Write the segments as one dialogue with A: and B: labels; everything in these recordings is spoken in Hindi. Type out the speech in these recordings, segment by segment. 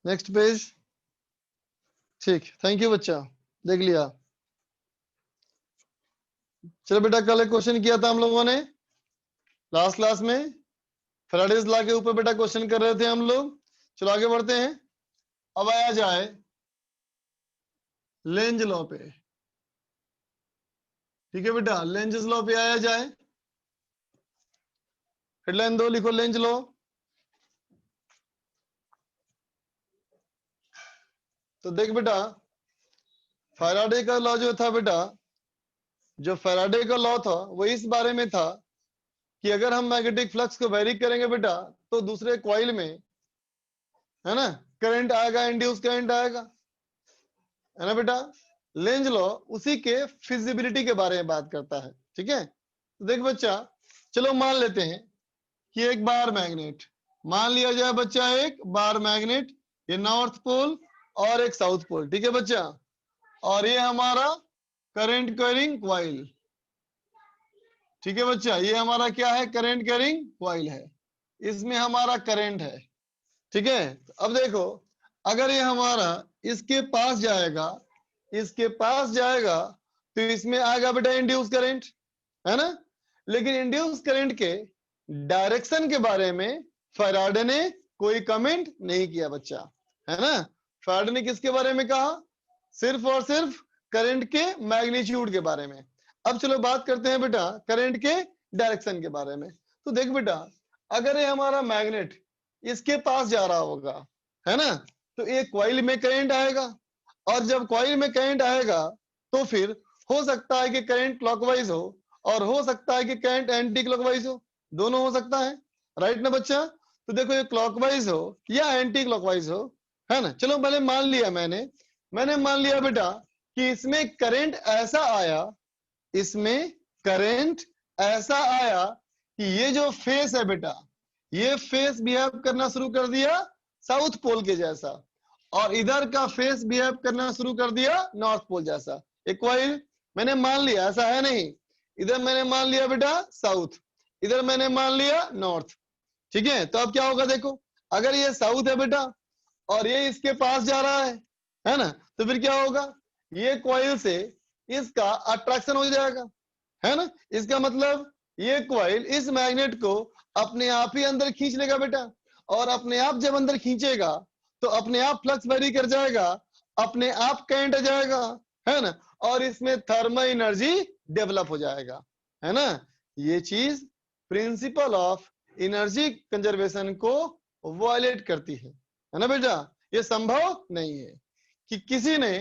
A: Next page. ठीक, थैंक यू बच्चा, देख लिया। चलो बेटा, कल एक क्वेश्चन किया था हम लोगों ने लास्ट क्लास में, फैराडेज लॉ के ऊपर बेटा क्वेश्चन कर रहे थे हम लोग। चलो आगे बढ़ते हैं। अब आया जाए लेंज लॉ पे। ठीक है बेटा, लेंज लॉ पे आया जाए। हेडलाइन 2 लिखो, लेंज लॉ। तो देख बेटा, फैराडे का लॉ जो था बेटा, जो फैराडे का लॉ था वो इस बारे में था कि अगर हम मैग्नेटिक फ्लक्स को वेरी करेंगे बेटा, तो दूसरे कॉइल में, है ना, करंट आएगा, इंड्यूस करंट आएगा, है ना बेटा। लेंज लॉ उसी के फिजिबिलिटी के बारे में बात करता है। ठीक है, तो देख बच्चा, चलो मान लेते हैं कि एक बार मैग्नेट, मान लिया जाए बच्चा एक बार मैग्नेट, ये नॉर्थ पोल और एक साउथ पोल। ठीक है बच्चा, और ये हमारा करंट कैरिंग कॉइल। ठीक है बच्चा, ये हमारा क्या है, करंट कैरिंग कॉइल है, इसमें हमारा करंट है। ठीक है, अब देखो, अगर ये हमारा इसके पास जाएगा, इसके पास जाएगा, तो इसमें आएगा बेटा इंड्यूस करंट, है ना। लेकिन इंड्यूस करंट के डायरेक्शन के बारे में फैराडे ने कोई कमेंट नहीं किया बच्चा, है ना। फैराडे ने किसके बारे में कहा, सिर्फ और सिर्फ करंट के मैग्नीट्यूड के बारे में। अब चलो बात करते हैं बेटा करंट के डायरेक्शन के बारे में। तो देख बेटा, अगर ये हमारा मैग्नेट इसके पास जा रहा होगा, है ना, तो ये कॉइल में करंट आएगा, और जब कॉइल में करंट आएगा तो फिर हो सकता है कि करंट क्लॉकवाइज हो, और हो सकता है कि करंट एंटी क्लॉकवाइज हो, दोनों हो सकता है, राइट ना बच्चा। तो देखो, ये क्लॉकवाइज हो या एंटी क्लॉकवाइज हो, है ना। चलो पहले मान लिया, मैंने मान लिया बेटा कि इसमें करंट ऐसा आया, इसमें करंट ऐसा आया कि ये जो फेस है बेटा, ये फेस बिहेव करना शुरू कर दिया साउथ पोल के जैसा, और इधर का फेस बिहेव करना शुरू कर दिया नॉर्थ पोल जैसा। एक कॉइल मैंने मान लिया, ऐसा है नहीं, इधर मैंने मान लिया बेटा साउथ, इधर मैंने मान लिया नॉर्थ। ठीक है, तो अब क्या होगा देखो, अगर ये साउथ है बेटा और ये इसके पास जा रहा है ना, तो फिर क्या होगा, ये कॉइल से इसका अट्रैक्शन हो जाएगा, है ना। इसका मतलब ये कॉइल इस मैग्नेट को अपने आप ही अंदर खींच लेगा बेटा, और अपने आप जब अंदर खींचेगा तो अपने आप फ्लक्स वेरी कर जाएगा, अपने आप करंट आ जाएगा, है ना, और इसमें थर्मल एनर्जी डेवलप हो जाएगा, है ना। ये चीज प्रिंसिपल ऑफ एनर्जी कंजर्वेशन को वायलेट करती है ना बेटा। ये संभव नहीं है कि किसी ने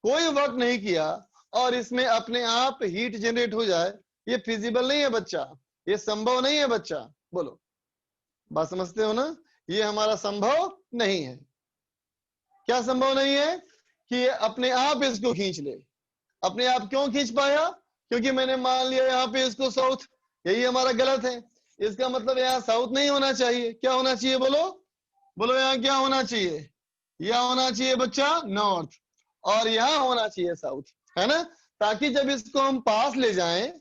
A: कोई वर्क नहीं किया और इसमें अपने आप हीट जनरेट हो जाए, ये फिजिबल नहीं है बच्चा, ये संभव नहीं है बच्चा। बोलो, बात समझते हो ना, ये हमारा संभव नहीं है। क्या संभव नहीं है, कि ये अपने आप इसको खींच ले। अपने आप क्यों खींच पाया, क्योंकि मैंने मान लिया यहाँ पे इसको साउथ, यही हमारा गलत है। इसका मतलब यहाँ साउथ नहीं होना चाहिए, क्या होना चाहिए, बोलो बोलो, यहाँ क्या होना चाहिए, यहाँ होना चाहिए बच्चा नॉर्थ, और यहाँ होना चाहिए साउथ, है ना। ताकि जब इसको हम पास ले जाएं,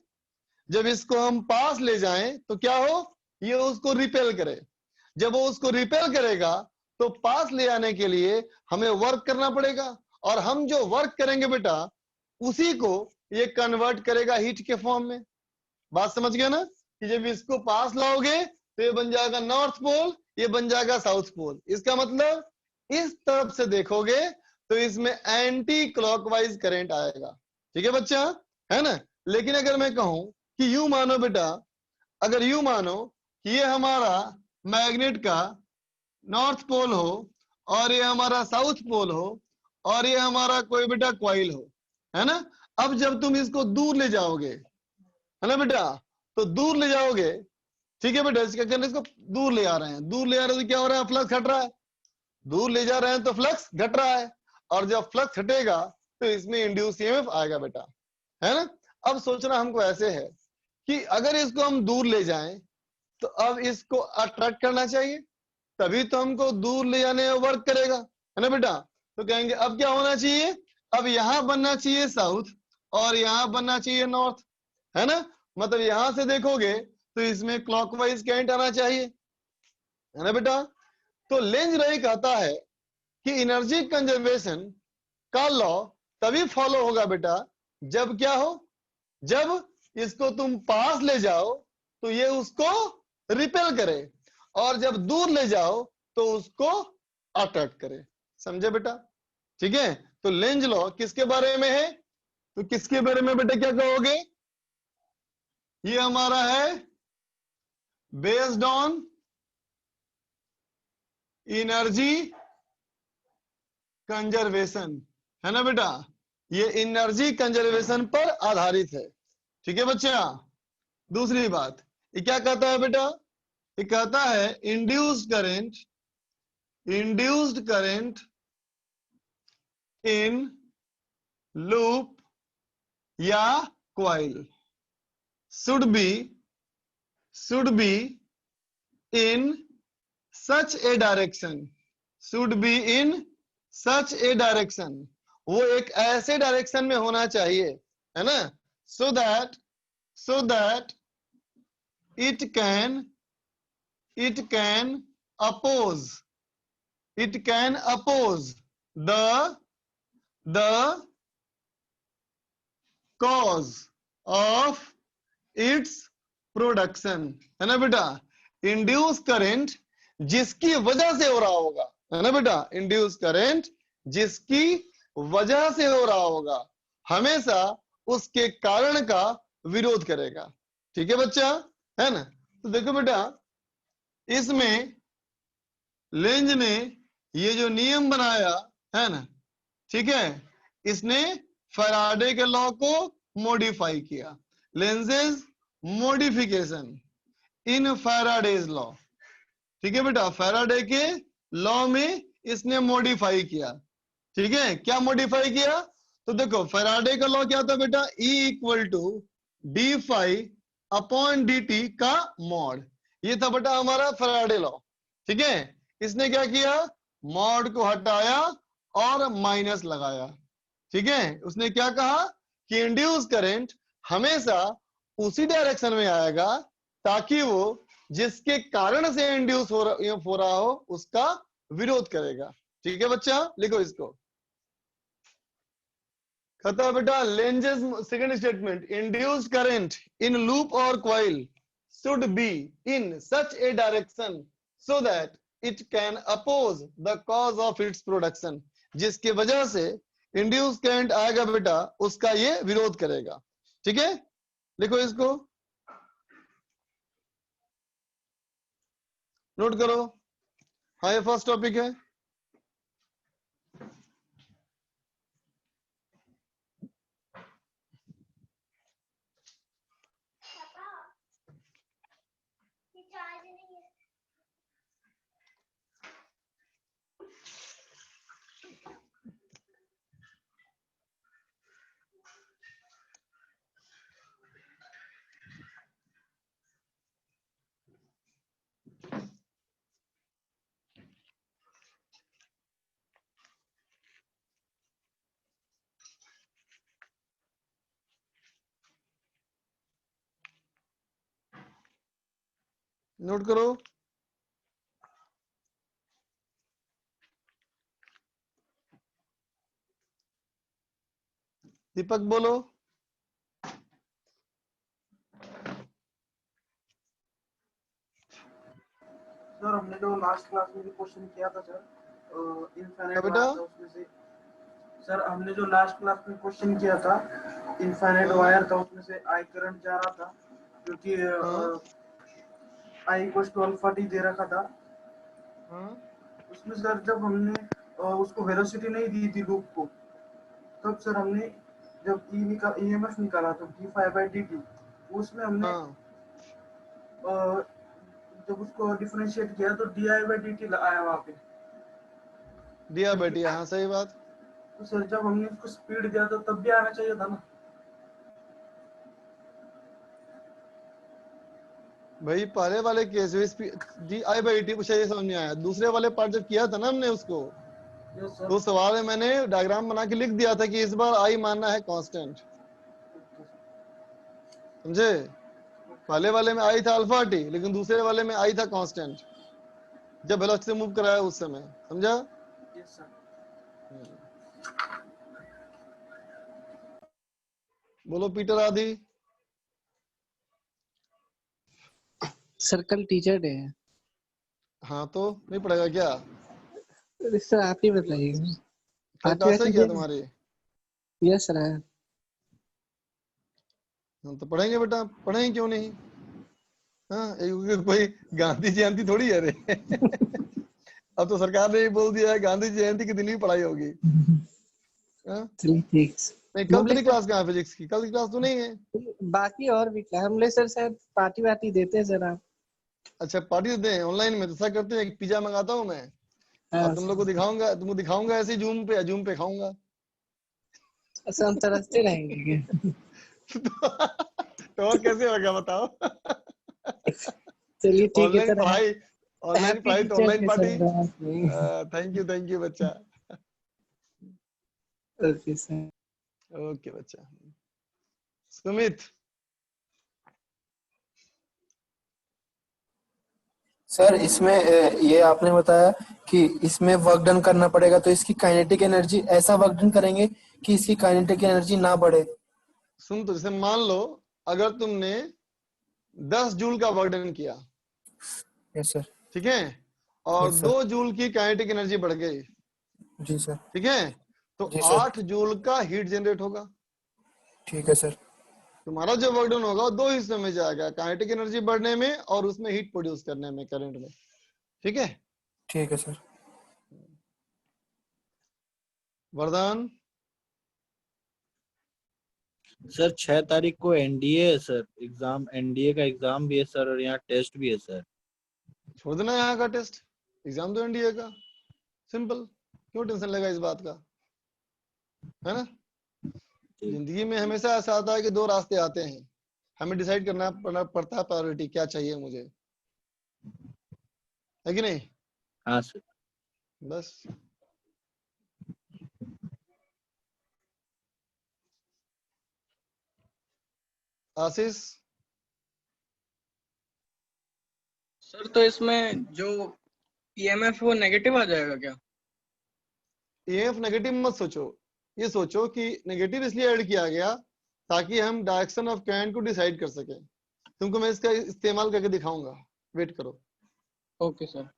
A: जब इसको हम पास ले जाएं तो क्या हो, ये उसको रिपेल करे। जब वो उसको रिपेल करेगा तो पास ले आने के लिए हमें वर्क करना पड़ेगा, और हम जो वर्क करेंगे बेटा उसी को ये कन्वर्ट करेगा हीट के फॉर्म में। बात समझ गया ना, कि जब इसको पास लाओगे तो ये बन जाएगा नॉर्थ पोल, ये बन जाएगा साउथ पोल। इसका मतलब इस तरफ से देखोगे तो इसमें एंटी क्लॉकवाइज करंट आएगा। ठीक है बच्चा, है ना। लेकिन अगर मैं कहूं कि यूं मानो बेटा, अगर यूं मानो कि ये हमारा मैग्नेट का नॉर्थ पोल हो और ये हमारा साउथ पोल हो और ये हमारा कोई बेटा कॉइल हो, है ना। अब जब तुम इसको दूर ले जाओगे, है ना बेटा, तो दूर ले जाओगे, ठीक है बेटा, इसको दूर ले आ रहे हैं, दूर ले आ रहे हैं तो क्या हो रहा है, फ्लक्स हट रहा है, दूर ले जा रहे हैं तो फ्लक्स घट रहा है, और जब फ्लक्स हटेगा तो इसमें इंड्यूस ईएमएफ आएगा बेटा, है ना। अब सोचना हमको ऐसे है कि अगर इसको हम दूर ले जाएं तो अब इसको अट्रैक्ट करना चाहिए, तभी तो हमको दूर ले जाने में वर्क करेगा, है ना बेटा। तो कहेंगे अब क्या होना चाहिए, अब यहां बनना चाहिए साउथ और यहां बनना चाहिए नॉर्थ, है ना। मतलब यहां से देखोगे तो इसमें क्लॉकवाइज करंट आना चाहिए, है ना बेटा। तो लेंज लॉ कहता है कि एनर्जी कंजर्वेशन का लॉ तभी फॉलो होगा बेटा जब क्या हो, जब इसको तुम पास ले जाओ तो ये उसको रिपेल करे, और जब दूर ले जाओ तो उसको अट्रैक्ट करे। समझे बेटा? ठीक है, तो लेंज लॉ किसके बारे में है? तो किसके बारे में बेटा क्या कहोगे? ये हमारा है बेस्ड ऑन एनर्जी कंजर्वेशन, है ना बेटा? ये एनर्जी कंजर्वेशन पर आधारित है। ठीक है बच्चा? दूसरी बात, ये क्या कहता है बेटा? ये कहता है इंड्यूस्ड करंट इन लूप या coil should be in such a direction, वो एक ऐसे डायरेक्शन में होना चाहिए, है ना? so that it can oppose the cause of its production, है ना बेटा? इंड्यूस करंट जिसकी वजह से हो रहा होगा, है ना बेटा? इंड्यूस करंट जिसकी वजह से हो रहा होगा हमेशा उसके कारण का विरोध करेगा। ठीक है बच्चा? है ना? तो देखो बेटा, इसमें लेंज ने ये जो नियम बनाया है ना, ठीक है, इसने फैराडे के लॉ को मॉडिफाई किया। Lenz's modification in Faraday's law. ठीक है बेटा? फैराडे के लॉ में इसने मॉडिफाई किया। ठीक है, क्या मॉडिफाई किया? तो देखो फैराडे का लॉ क्या था बेटा? E equal to d phi upon d t का मॉड। ये था बेटा हमारा फैराडे लॉ। ठीक है, इसने क्या किया? मॉड को हटाया और माइनस लगाया। ठीक है, उसने क्या कहा कि इंड्यूस करंट हमेशा उसी डायरेक्शन में आएगा ताकि वो जिसके कारण से इंड्यूस हो रहा हो उसका विरोध करेगा। ठीक है बच्चा? लिखो इसको। खता बेटा Lenz's second statement, induced current in loop और coil should be in such a direction so that it can oppose the cause of its production. जिसकी वजह से इंड्यूस करंट आएगा बेटा उसका ये विरोध करेगा। ठीक है, लिखो इसको, नोट करो। हाँ, ये फर्स्ट टॉपिक है। नोट करो। दीपक बोलो।
B: सर हमने जो लास्ट क्लास में क्वेश्चन किया था सर, इनफाइनाइट
A: बेटा
B: वायर था उसमें से। सर हमने जो लास्ट क्लास में क्वेश्चन किया था, इनफाइनाइट वायर था उसमें से आई करंट जा रहा था क्योंकि I equal to alpha T दे रखा था। उसमें सर जब हमने उसको वेलोसिटी नहीं दी थी लूप को, तब सर हमने जब ईएमएफ निकाला तो d phi by d t, उसमें हमने जब उसको डिफरेंशिएट किया तो d i by d t आया वहां पे,
A: दिया बेटी। हाँ सही बात।
B: तो सर जब हमने उसको स्पीड दिया था तब भी आना चाहिए था ना
A: भाई? पहले वाले केस में डी आई बाई टी कुछ ये समझ में आया। दूसरे वाले पार्ट जब किया था ना हमने उसको, तो सवाल में मैंने डायग्राम बना के लिख दिया था कि इस बार आई मानना है कांस्टेंट। समझे? पहले वाले में आई था अल्फा टी, लेकिन दूसरे वाले में आई था कांस्टेंट जब वेलोसिटी मूव कराया उस समय। समझा?
B: Yes sir.
A: बोलो पीटर आदि।
C: सर कल टीचर डे है।
A: हाँ तो नहीं पढ़ेगा क्या?
C: सर आप ही बताइए।
A: कल क्लास है क्या तुम्हारी?
C: यस सर है।
A: हाँ, तो पढ़ेंगे बेटा, पढ़ेंगे क्यों नहीं? हाँ, कोई गांधी जयंती थोड़ी है रे। अब तो सरकार ने ये बोल दिया है गांधी जयंती के दिन ही पढ़ाई होगी। हाँ?
C: चलिए ठीक।
A: नहीं, कल तेरी क्लास कहाँ है फिजिक्स की? कल की क्लास तो नहीं है?
C: बाकी और भी क्या हम ले सर शायद पार्टी वार्टी देते हैं सर आप।
A: अच्छा पार्टी देते हैं ऑनलाइन में? तो ऐसा करते हैं एक पिज्जा मंगाता हूँ मैं और तुम लोग को दिखाऊंगा, तुमको दिखाऊंगा ऐसे जूम पे खाऊंगा।
C: अच्छा हम तरसते रहेंगे।
A: तो और कैसे होगा बताओ?
C: चलिए ठीक है
A: ऑनलाइन
C: सर।
A: पढ़ाई, ऑनलाइन
C: हैप्पी
A: पढ़ाई तो
C: teachers
A: online
C: day
A: party.
C: Sir.
A: Thank you बच्चा।
C: Okay sir.
A: ओके बच्चा। सुमित।
D: सर इसमें ये आपने बताया कि इसमें वर्क डन करना पड़ेगा, तो इसकी काइनेटिक एनर्जी ऐसा वर्क डन करेंगे कि इसकी काइनेटिक एनर्जी ना बढ़े।
A: सुन, तो जैसे मान लो अगर तुमने 10 जूल का वर्क डन किया,
D: यस सर।
A: ठीक है, और
D: यस सर।
A: 2 जूल की काइनेटिक एनर्जी बढ़ गई,
D: जी सर।
A: ठीक है, तो
D: जी सर।
A: 8 जूल का हीट जनरेट होगा।
D: ठीक है सर।
A: तुम्हारा जो वर्क डन होगा वो 2 हिस्सों में जाएगा, काइनेटिक एनर्जी बढ़ने में और उसमें हीट प्रोड्यूस करने में, करंट में। ठीक है।
D: ठीक है सर।
A: वरदान।
E: सर 6 तारीख को एनडीए है सर, एग्जाम, एनडीए का एग्जाम भी है सर और यहाँ टेस्ट भी है सर।
A: छोड़ देना यहाँ का टेस्ट, एग्जाम तो एनडीए का, सिंपल। क्यों टेंशन लेगा इस बात का, है ना? जिंदगी में हमेशा ऐसा आता है कि 2 रास्ते आते हैं, हमें डिसाइड करना पड़ता है प्रायोरिटी क्या चाहिए मुझे, है कि नहीं?
E: हाँ सर।
A: बस। आशीष।
F: सर तो इसमें जो ईएमएफ वो नेगेटिव आ जाएगा क्या?
A: ईएमएफ नेगेटिव मत सोचो, ये सोचो कि नेगेटिव इसलिए ऐड किया गया ताकि हम डायरेक्शन ऑफ करंट को डिसाइड कर सके। तुमको मैं इसका इस्तेमाल करके दिखाऊंगा, वेट करो।
F: Okay sir.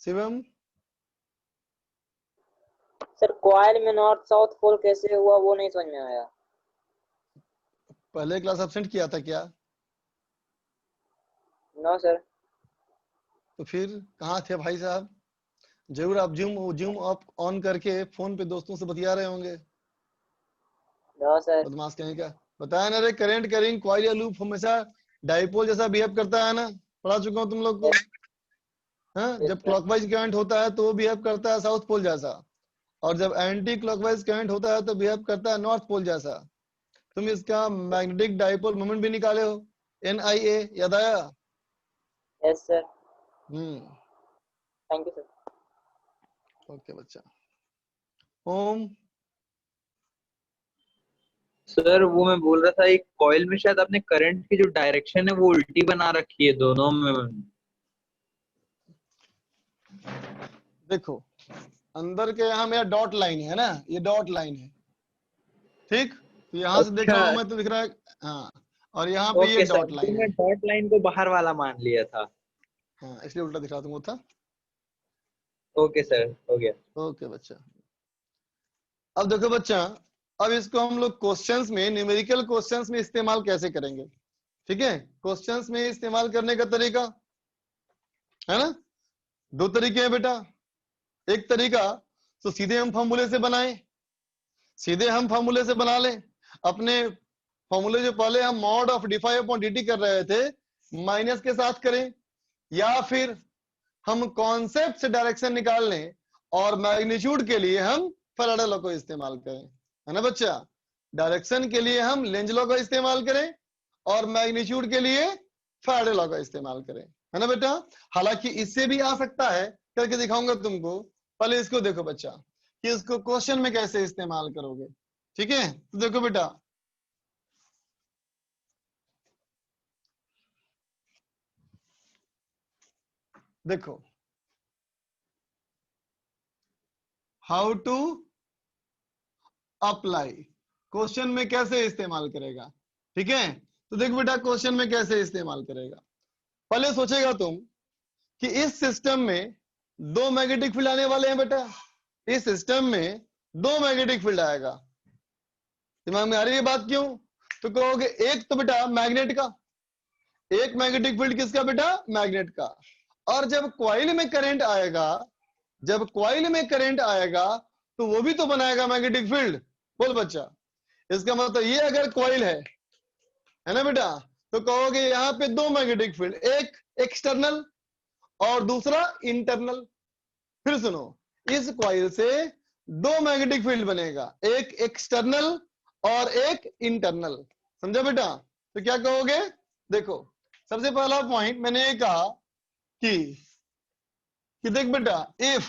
A: Shivam.
G: Sir coil में नॉर्थ साउथ पोल कैसे हुआ वो नहीं समझ में आया।
A: पहले क्लास एब्सेंट किया था क्या?
G: No sir.
A: तो फिर कहाँ थे भाई साहब? जरूर आप जूम आप ऑन करके फोन पे दोस्तों से बतिया रहे होंगे।
G: No sir.
A: बदमाश कहीं का। बताया ना रे, करंट कैरिंग कॉइल या लूप हमेशा डाइपोल जैसा बिहेव करता है ना, पढ़ा चुका हूँ तुम लोग को। हाँ, जब क्लॉकवाइज करंट होता है तो वो बिहेव करता है साउथ पोल जैसा, और जब एंटी क्लॉकवाइज करंट होता है तो बिहेव करता है नॉर्थ पोल जैसा। तुम इसका मैग्नेटिक डाइपोल मोमेंट भी निकाले हो, NIA, याद आया?
G: Yes sir.
A: Thank
G: you sir.
A: Okay बच्चा। ओम।
H: सर वो मैं बोल रहा था, एक कॉइल में शायद आपने करंट की जो डायरेक्शन है वो उल्टी बना रखी है दोनों में।
A: देखो अंदर के यहाँ मेरा डॉट लाइन है ना, ये डॉट लाइन है, ठीक? तो यहाँ से देख रहा हूँ मैं तो दिख रहा है, हाँ, और यहाँ पे ये
H: ओके सर,
A: डॉट
H: तो
A: लाइन
H: मैं
A: है।
H: डॉट लाइन को बाहर वाला मान लिया था।
A: हाँ, इसलिए उल्टा दिख रहा तुमको था।
H: ओके सर, हो गया।
A: ओके बच्चा। अब देखो बच्चा, अब इसको हम लोग क्वेश्चंस में, न्यूमेरिकल क्वेश्चंस में इस्तेमाल कैसे करेंगे? ठीक है, क्वेश्चंस में इस्तेमाल करने का तरीका है ना, 2 तरीके हैं बेटा। एक तरीका तो सीधे हम फॉर्मूले से बनाएं, सीधे हम फॉर्मूले से बना लें अपने फॉर्मूले जो पहले हम mod of d phi upon d t कर रहे थे माइनस के साथ करें, या फिर हम कॉन्सेप्ट से डायरेक्शन निकाल लें और मैग्नीट्यूड के लिए हम फैराडे लॉ को इस्तेमाल करें, है ना बच्चा? डायरेक्शन के लिए हम लेंज लॉ का इस्तेमाल करें और मैग्नीट्यूड के लिए फैराडे लॉ का इस्तेमाल करें, है ना बेटा? हालांकि इससे भी आ सकता है, करके दिखाऊंगा तुमको। पहले इसको देखो बच्चा कि इसको क्वेश्चन में कैसे इस्तेमाल करोगे, ठीक है? तो देखो बेटा, देखो हाउ टू अप्लाई, क्वेश्चन में कैसे इस्तेमाल करेगा। ठीक है, तो देख बेटा क्वेश्चन में कैसे इस्तेमाल करेगा। पहले सोचेगा तुम कि इस सिस्टम में दो मैग्नेटिक फील्ड आने वाले हैं बेटा, इस सिस्टम में दो मैग्नेटिक फील्ड आएगा। दिमाग में आ रही है बात क्यों? तो कहोगे एक तो बेटा मैग्नेट का, एक मैग्नेटिक फील्ड किसका बेटा? मैग्नेट का। और जब कॉइल में करंट आएगा, जब कॉइल में करंट आएगा तो वो भी तो बनाएगा मैग्नेटिक फील्ड। बोल बच्चा, इसका मतलब ये अगर कॉइल है ना बेटा, तो कहोगे यहाँ पे दो मैग्नेटिक फील्ड, एक एक्सटर्नल और दूसरा इंटरनल। फिर सुनो, इस कॉइल से दो मैग्नेटिक फील्ड बनेगा, एक एक्सटर्नल और एक इंटरनल। समझा बेटा? तो क्या कहोगे? देखो सबसे पहला पॉइंट मैंने ये कहा कि देख बेटा, if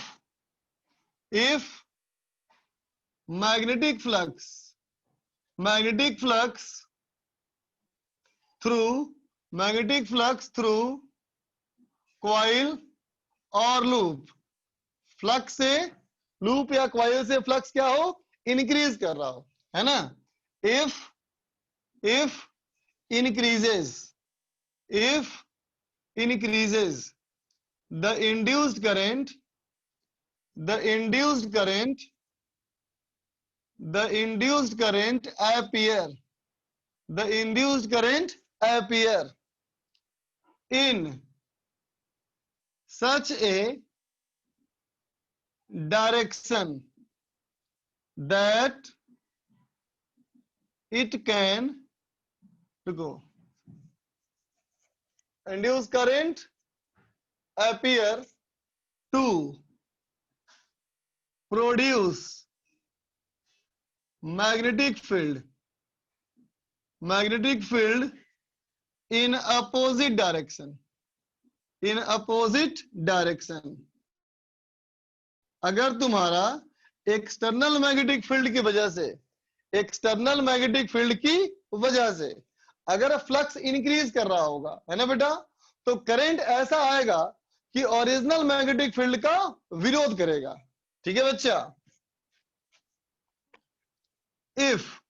A: magnetic flux through coil और लूप, फ्लक्स से लूप या कॉइल से फ्लक्स क्या हो? इंक्रीज कर रहा हो, है ना। if increases the induced current appear in such a direction that it can induce current appear to produce magnetic field in opposite direction। अगर तुम्हारा एक्सटर्नल मैग्नेटिक फील्ड की वजह से अगर फ्लक्स इंक्रीज कर रहा होगा, है ना बेटा, तो करंट ऐसा आएगा कि ओरिजिनल मैग्नेटिक फील्ड का विरोध करेगा। ठीक है बच्चा? If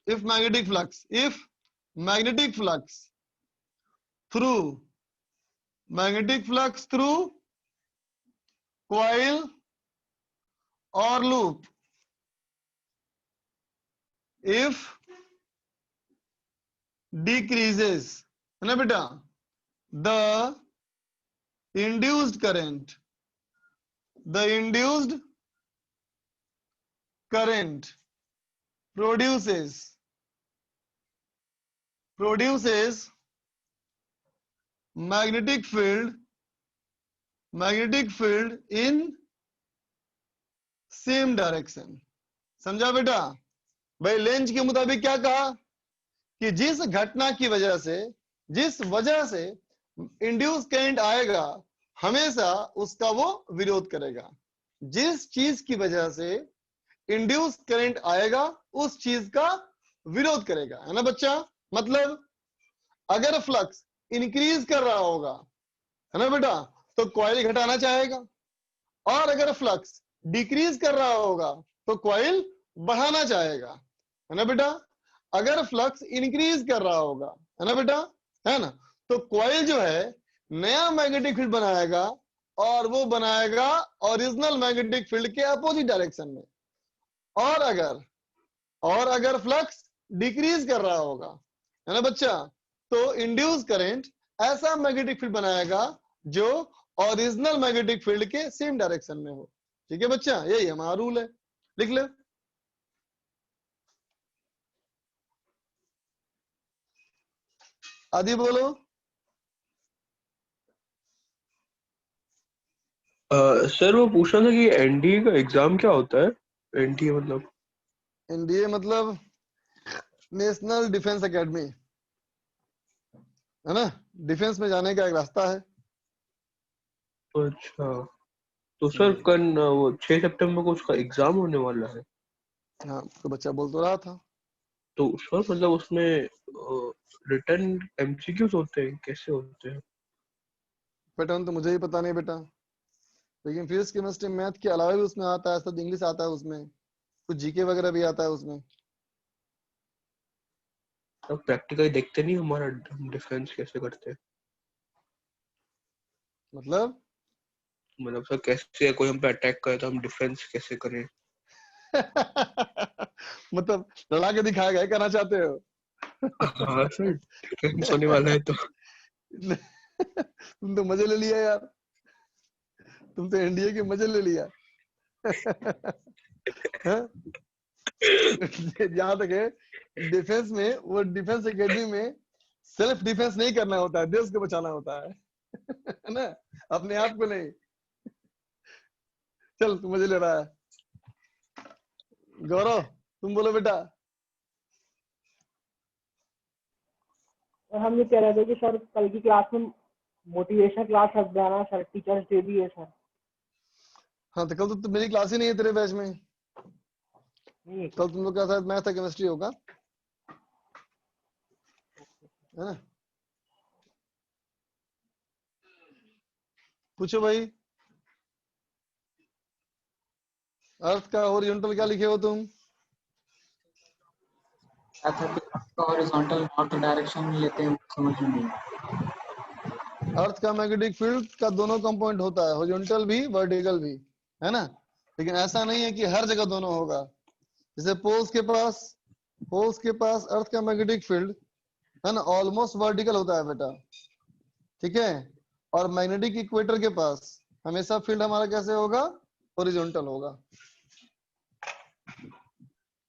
A: magnetic flux through coil or loop, if decreases, है ना बेटा, the induced current produces magnetic field in same direction. समझा बेटा? भाई लेंज के मुताबिक क्या कहा कि जिस घटना की वजह से, जिस वजह से इंड्यूस करंट आएगा, हमेशा उसका वो विरोध करेगा। जिस चीज की वजह से इंड्यूस करंट आएगा उस चीज का विरोध करेगा, है ना बच्चा। मतलब अगर फ्लक्स इंक्रीज कर रहा होगा, है ना बेटा, तो कॉइल घटाना चाहेगा, और अगर फ्लक्स डिक्रीज कर रहा होगा तो कॉइल बढ़ाना चाहेगा, है ना बेटा। अगर फ्लक्स इंक्रीज कर रहा होगा, है ना बेटा, है ना, तो कॉइल जो है नया मैग्नेटिक फील्ड बनाएगा, और वो बनाएगा ओरिजिनल मैग्नेटिक फील्ड के अपोजिट डायरेक्शन में। और अगर फ्लक्स डिक्रीज कर रहा होगा, है ना बच्चा, तो इंड्यूस करंट ऐसा मैग्नेटिक फील्ड बनाएगा जो ओरिजिनल मैग्नेटिक फील्ड के सेम डायरेक्शन में हो। ठीक है बच्चा, यही हमारा रूल है, लिख ले। आदि बोलो।
I: सर वो पूछना था कि एनडीए का एग्जाम क्या होता है? एनडीए मतलब?
A: एनडीए मतलब नेशनल डिफेंस एकेडमी, है ना, डिफेंस में जाने का एक रास्ता है।
I: अच्छा, तो सर कल वो 6 सितंबर को उसका एग्जाम होने वाला है।
A: हाँ, तो बच्चा बोल तो रहा था।
I: तो सर मतलब उसमें रिटर्न एमसीक्यूज होते हैं, कैसे होते हैं?
A: पैटर्न तो मुझे ही पता नहीं बेटा, लेकिन फिजिक्स केमिस्ट्री मैथ के अलावा भी उसमें आता है, सब इंग्लिश आता है उसमें, कुछ जीके वगैरह भी आता है उसमें।
I: अब प्रैक्टिकली देखते नहीं हमारा हम डिफेंस कैसे करते हैं?
A: मतलब
I: मतलब सर कैसे कोई हम पे अटैक करे तो हम डिफेंस कैसे करें?
A: मतलब लड़ा के दिखाएगा, ये कहना चाहते हो?
I: हाँ सर, डिफेंस होने वाला है तो।
A: तुम तो मजे ले लिया यार, तुम तो एनडीए के मजे ले लिया। हाँ? जहाँ तक है डिफेंस में, वो डिफेंस एकेडमी में सेल्फ डिफेंस नहीं करना होता है, देश को बचाना होता है। है ना, अपने आप को नहीं। चल तू मजे ले रहा है। गौरव तुम बोलो बेटा।
J: और हम ये कह रहे थे कि सर कल की क्लास में मोटिवेशन क्लास रख देना सर, टीचर्स डे भी है सर।
A: हाँ तो कल तो मेरी क्लास ही नहीं है तेरे बैच में,
J: नहीं है
A: कल तुम लोग का शायद मैथ या केमिस्ट्री होगा, है ना? पूछो भाई। अर्थ का हॉरिजॉन्टल क्या लिखे हो तुम?
K: हॉरिजॉन्टल नॉर्थ डायरेक्शन में लेते हैं, समझ में नहीं।
A: अर्थ का मैग्नेटिक फील्ड का दोनों कंपोनेंट होता है, हॉरिजॉन्टल भी वर्टिकल भी, है ना? लेकिन ऐसा नहीं है कि हर जगह दोनों होगा। जैसे पोल्स के पास अर्थ का मैग्नेटिक फील्ड है ना, ऑलमोस्ट वर्टिकल होता है बेटा, ठीक है? और मैग्नेटिक इक्वेटर के पास हमेशा फील्ड हमारा कैसे होगा? हॉरिजॉन्टल होगा,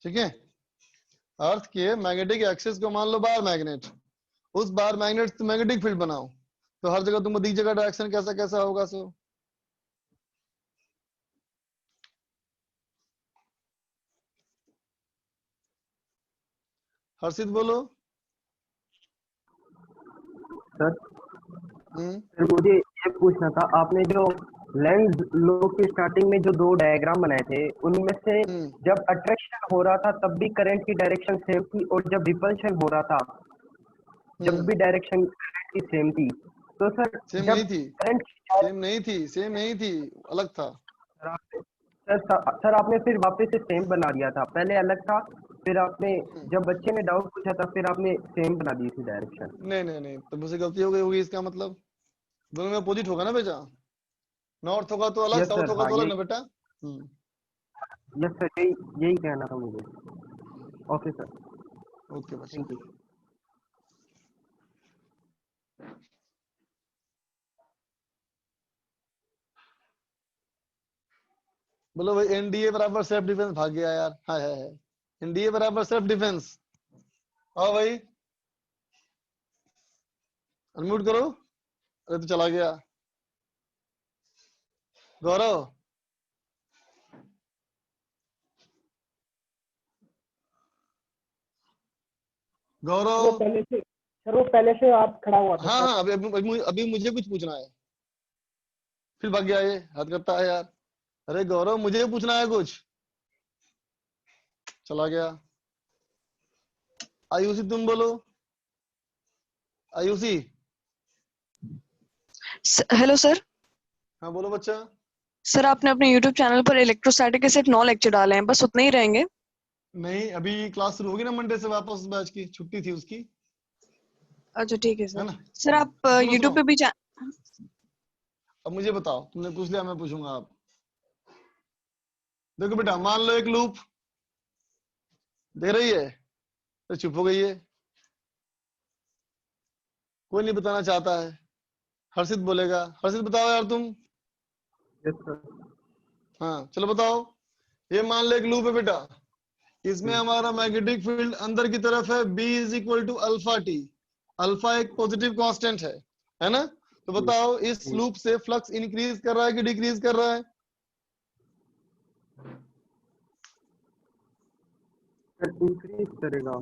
A: ठीक है? अर्थ के मैग्नेटिक एक्सिस को मान लो बार मैग्नेट, उस बार मैग्नेट मैग्नेटिक फील्ड बनाओ, तो हर जगह तुमको दिख जाएगा डायरेक्शन कैसा कैसा होगा। सो हर्षित बोलो।
L: सर सर मुझे ये पूछना था, आपने जो लेंज लो की स्टार्टिंग में जो दो डायग्राम बनाए थे, उनमें से जब अट्रैक्शन हो रहा था तब भी करंट की डायरेक्शन सेम थी, और जब रिपल्शन हो रहा था जब भी डायरेक्शन करंट की सेम थी। तो सर
A: सेम
L: जब
A: नहीं थी,
L: करंट
A: सेम नहीं थी, अलग था।
L: सर आपने फिर वापस से सेम बना दिया था, पहले अलग था, फिर आपने जब बच्चे ने डाउट पूछा था फिर आपने सेम बना दी थी डायरेक्शन।
A: नहीं तो मुझसे गलती हो गई होगी, इसका मतलब दोनों में अपोजिट होगा ना बेटा, नॉर्थ होगा तो अलग,
L: यस
A: साउथ
L: सर,
A: होगा
L: हाँ
A: तो अलग
L: यही,
A: ना बेटा।
L: यस सर, यही कहना था मुझे। ओके सर,
A: ओके बच्चा।
L: Thank you.
A: बोलो भाई, एनडीए बराबर सेल्फ डिफेंस, भाग गया यार। हाँ है एनडीए बराबर सेल्फ डिफेंस। आओ भाई, अनम्यूट करो। अरे तो चला गया गौरव। गौरव
J: वो पहले से आप खड़ा हुआ था।
A: हाँ अभी मुझे कुछ पूछना है, फिर भाग गया, ये हद करता है यार। अरे गौरव मुझे पूछना है कुछ, चला गया। आयुषी तुम बोलो, आयुषी।
M: Hello sir.
A: हाँ बोलो बच्चा।
M: सर आपने अपने YouTube चैनल पर इलेक्ट्रोस्टैटिक के सिर्फ 9 लेक्चर डाले हैं, बस उतने ही रहेंगे?
A: नहीं, अभी क्लास शुरू होगी ना मंडे से, वापस बैच की छुट्टी थी उसकी।
M: अच्छा ठीक है
A: है
M: सर।
A: ना?
M: सर आप
A: सुनो
M: YouTube पे भी
A: अब मुझे बताओ, तुमने पूछ लिया, मैं पूछूंगा। आप देखो बेटा, मान लो एक लूप दे रही है तो चुप हो गई है, कोई नहीं बताना चाहता है। हर्षित बोलेगा, हर्षित बताओ यार तुम। हाँ चलो बताओ। ये मान लो एक लूप है बेटा, इसमें हमारा मैग्नेटिक फील्ड अंदर की तरफ है, B is equal to alpha t. Alpha एक पॉजिटिव कांस्टेंट है ना? तो बताओ इस लूप से फ्लक्स इंक्रीज कर रहा है कि डिक्रीज कर रहा है?
L: इंक्रीज करेगा।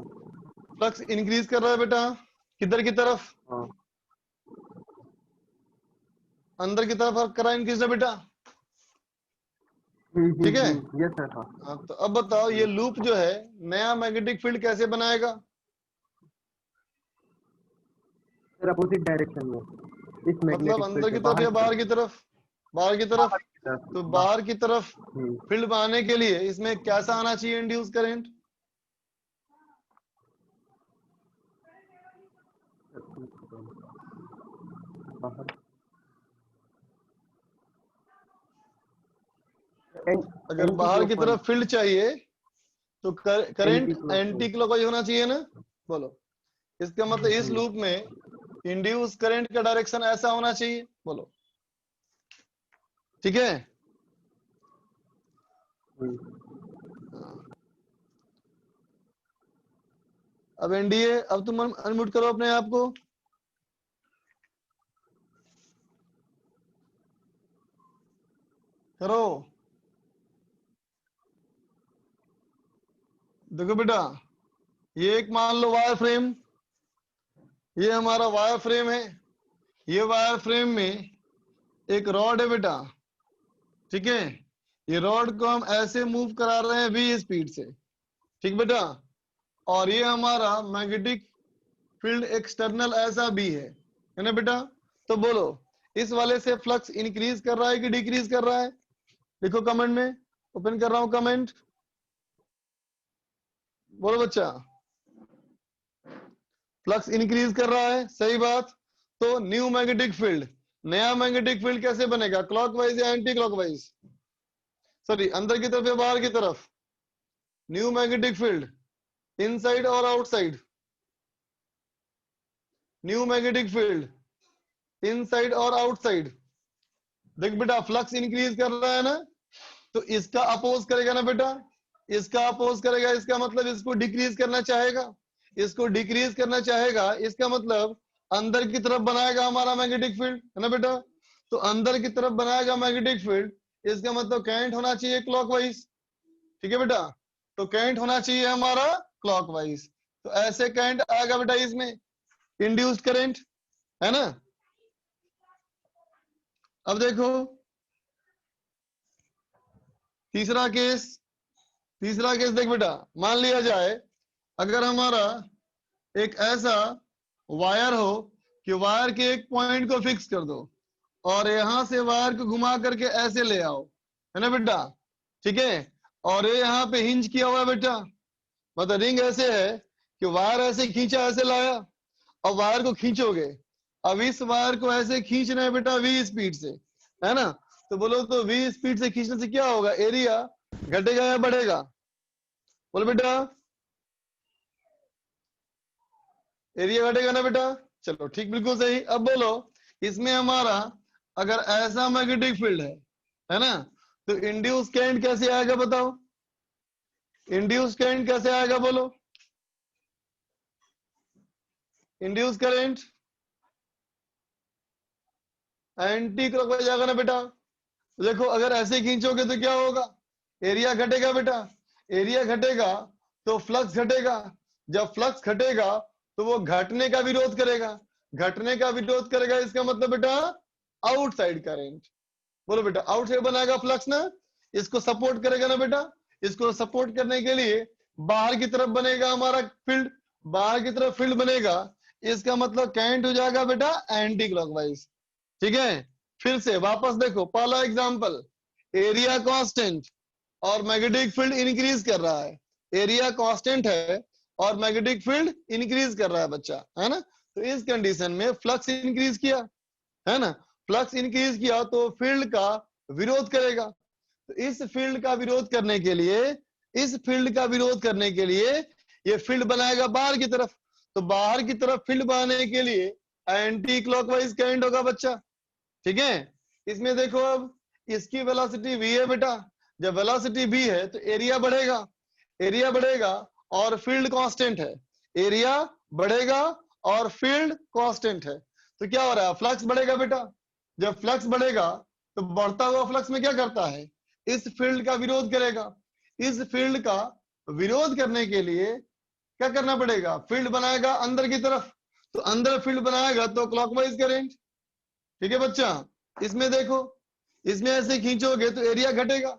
A: फ्लक्स इंक्रीज कर रहा है बेटा, किधर की तरफ?
L: हाँ।
A: अंदर की तरफ कर रहा है इंक्रीज है बेटा। ठीक है।
L: Yes sir. हाँ
A: हाँ, तो अब बताओ ये लूप जो है नया मैग्नेटिक फील्ड कैसे बनाएगा?
L: सर अपोजिट डायरेक्शन में, इस
A: मतलब
L: मैग्नेटिक
A: अंदर
L: फील्ड
A: की
L: से
A: तरफ या बाहर की तरफ? बाहर की तरफ। तो बाहर की तरफ फील्ड बनाने के लिए इसमें कैसा आना चाहिए इंड्यूस करंट? अगर बाहर की तरफ फील्ड चाहिए तो करंट एंटी क्लॉकवाइज होना चाहिए ना? बोलो। इसका मतलब इस लूप में इंड्यूस करंट का डायरेक्शन ऐसा होना चाहिए। बोलो। ठीक है। अब एनडीए, अब तुम अनम्यूट करो अपने आप को। करो। देखो बेटा, ये एक मान लो वायर फ्रेम, ये हमारा वायर फ्रेम है। ये वायर फ्रेम में एक रॉड है बेटा, ठीक है। ये रॉड को हम ऐसे मूव करा रहे हैं v स्पीड से, ठीक बेटा। और ये हमारा मैग्नेटिक फील्ड एक्सटर्नल ऐसा भी है ना बेटा। तो बोलो इस वाले से फ्लक्स इंक्रीज कर रहा है कि डिक्रीज कर रहा है? लिखो कमेंट में, ओपन कर रहा हूं कमेंट। बोलो बच्चा। फ्लक्स इंक्रीज कर रहा है, सही बात। तो न्यू मैग्नेटिक फील्ड, नया मैग्नेटिक फील्ड कैसे बनेगा? क्लॉकवाइज या एंटी क्लॉकवाइज? सॉरी, अंदर की तरफ या बाहर की तरफ? न्यू मैग्नेटिक फील्ड इनसाइड और outside? New magnetic field inside और आउटसाइड? देख बेटा, फ्लक्स इंक्रीज कर रहा है ना, तो इसका अपोज करेगा ना बेटा, इसका अपोज करेगा। इसका मतलब इसको डिक्रीज करना चाहेगा, इसको डिक्रीज करना चाहेगा। इसका मतलब अंदर की तरफ बनाएगा हमारा मैग्नेटिक फील्ड, है ना बेटा। तो अंदर की तरफ बनाएगा मैग्नेटिक फील्ड, इसका मतलब करंट होना चाहिए क्लॉकवाइज, ठीक है बेटा। तो करंट होना चाहिए हमारा क्लॉकवाइज। तो ऐसे करंट आएगा बेटा इसमें, इंड्यूस्ड करंट, है ना। अब देखो तीसरा केस। तीसरा केस देख बेटा, मान लिया जाए अगर हमारा एक ऐसा वायर हो कि वायर के एक पॉइंट को फिक्स कर दो और यहां से वायर को घुमा करके ऐसे ले आओ, है ना बेटा, ठीक है। और ये यहाँ पे हिंज किया हुआ है बेटा, मतलब रिंग ऐसे है कि वायर ऐसे खींचा, ऐसे लाया और वायर को खींचोगे। अब इस वायर को ऐसे खींचना है बेटा v स्पीड से, है ना। तो बोलो तो v स्पीड से खींचने से क्या होगा? एरिया घटेगा या बढ़ेगा? बोलो बेटा, एरिया घटेगा ना बेटा। चलो ठीक, बिल्कुल सही। अब बोलो इसमें हमारा अगर ऐसा मैग्नेटिक फील्ड है ना, तो इंड्यूस करंट कैसे आएगा बताओ? इंड्यूस करंट कैसे आएगा बोलो? इंड्यूस करंट एंटी क्लॉकवाइज आएगा ना बेटा। देखो अगर ऐसे खींचोगे तो क्या होगा? एरिया घटेगा बेटा। एरिया घटेगा तो फ्लक्स घटेगा। जब फ्लक्स घटेगा तो वो घटने का विरोध करेगा। घटने का विरोध करेगा, इसका मतलब बेटा आउटसाइड करंट। बोलो बेटा, आउटसाइड बनाएगा फ्लक्स ना, इसको सपोर्ट करेगा ना बेटा। इसको सपोर्ट करने के लिए बाहर की तरफ बनेगा हमारा फील्ड, बाहर की तरफ फील्ड बनेगा, इसका मतलब करंट हो जाएगा बेटा एंटी क्लॉकवाइज, ठीक है। फिर से वापस देखो, पहला एग्जांपल, एरिया कांस्टेंट और मैग्नेटिक फील्ड इंक्रीज कर रहा है। एरिया कांस्टेंट है और मैग्नेटिक फील्ड इंक्रीज कर रहा है बच्चा, है ना। तो इस कंडीशन में फ्लक्स इंक्रीज किया, है ना। फ्लक्स इंक्रीज किया तो फील्ड का विरोध करेगा। तो इस फील्ड का विरोध करने के लिए, इस फील्ड का विरोध करने के लिए ये फील्ड बनाएगा बाहर की तरफ। तो बाहर की तरफ फील्ड बनाने के लिए एंटी क्लॉकवाइज करंट होगा बच्चा, ठीक है। इसमें देखो अब इसकी वेलोसिटी v है बेटा। जब वेलोसिटी v है तो एरिया बढ़ेगा, एरिया बढ़ेगा और फील्ड कांस्टेंट है। एरिया बढ़ेगा और फील्ड कांस्टेंट है, तो क्या हो रहा है? फ्लक्स बढ़ेगा बेटा। जब फ्लक्स बढ़ेगा तो बढ़ता हुआ फ्लक्स में क्या करता है? इस फील्ड का विरोध करेगा। इस फील्ड का विरोध करने के लिए क्या करना पड़ेगा? फील्ड बनाएगा अंदर की तरफ। तो अंदर फील्ड बनाएगा तो क्लॉकवाइज करंट, ठीक है बच्चा। इसमें देखो, इसमें ऐसे खींचोगे तो एरिया घटेगा,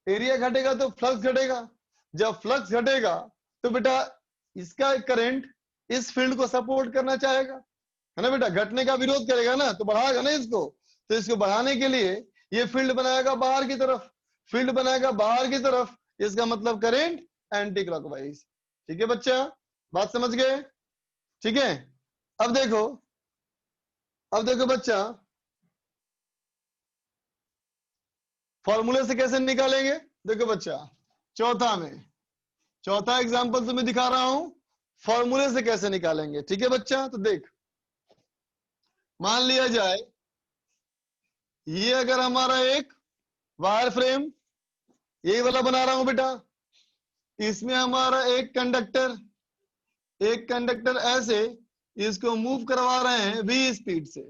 A: एरिया घटेगा तो फ्लक्स घटेगा। जब फ्लक्स घटेगा तो बेटा इसका करंट इस फील्ड को सपोर्ट करना चाहेगा, है ना बेटा, घटने का विरोध करेगा ना, तो बढ़ाएगा ना इसको। तो इसको बढ़ाने के लिए ये फील्ड बनाएगा बाहर की तरफ, फील्ड बनाएगा बाहर की तरफ, इसका मतलब करंट एंटी क्लॉकवाइज। ठीक है बच्चा, बात समझ गए? ठीक है, अब देखो बच्चा, फॉर्मूले से कैसे निकालेंगे। देखो बच्चा, चौथा एग्जांपल तुम्हें दिखा रहा हूं, फॉर्मूले से कैसे निकालेंगे। ठीक है बच्चा, तो देख, मान लिया जाए ये अगर हमारा एक वायर फ्रेम, यही वाला बना रहा हूं बेटा, इसमें हमारा एक कंडक्टर ऐसे इसको मूव करवा रहे हैं v स्पीड से।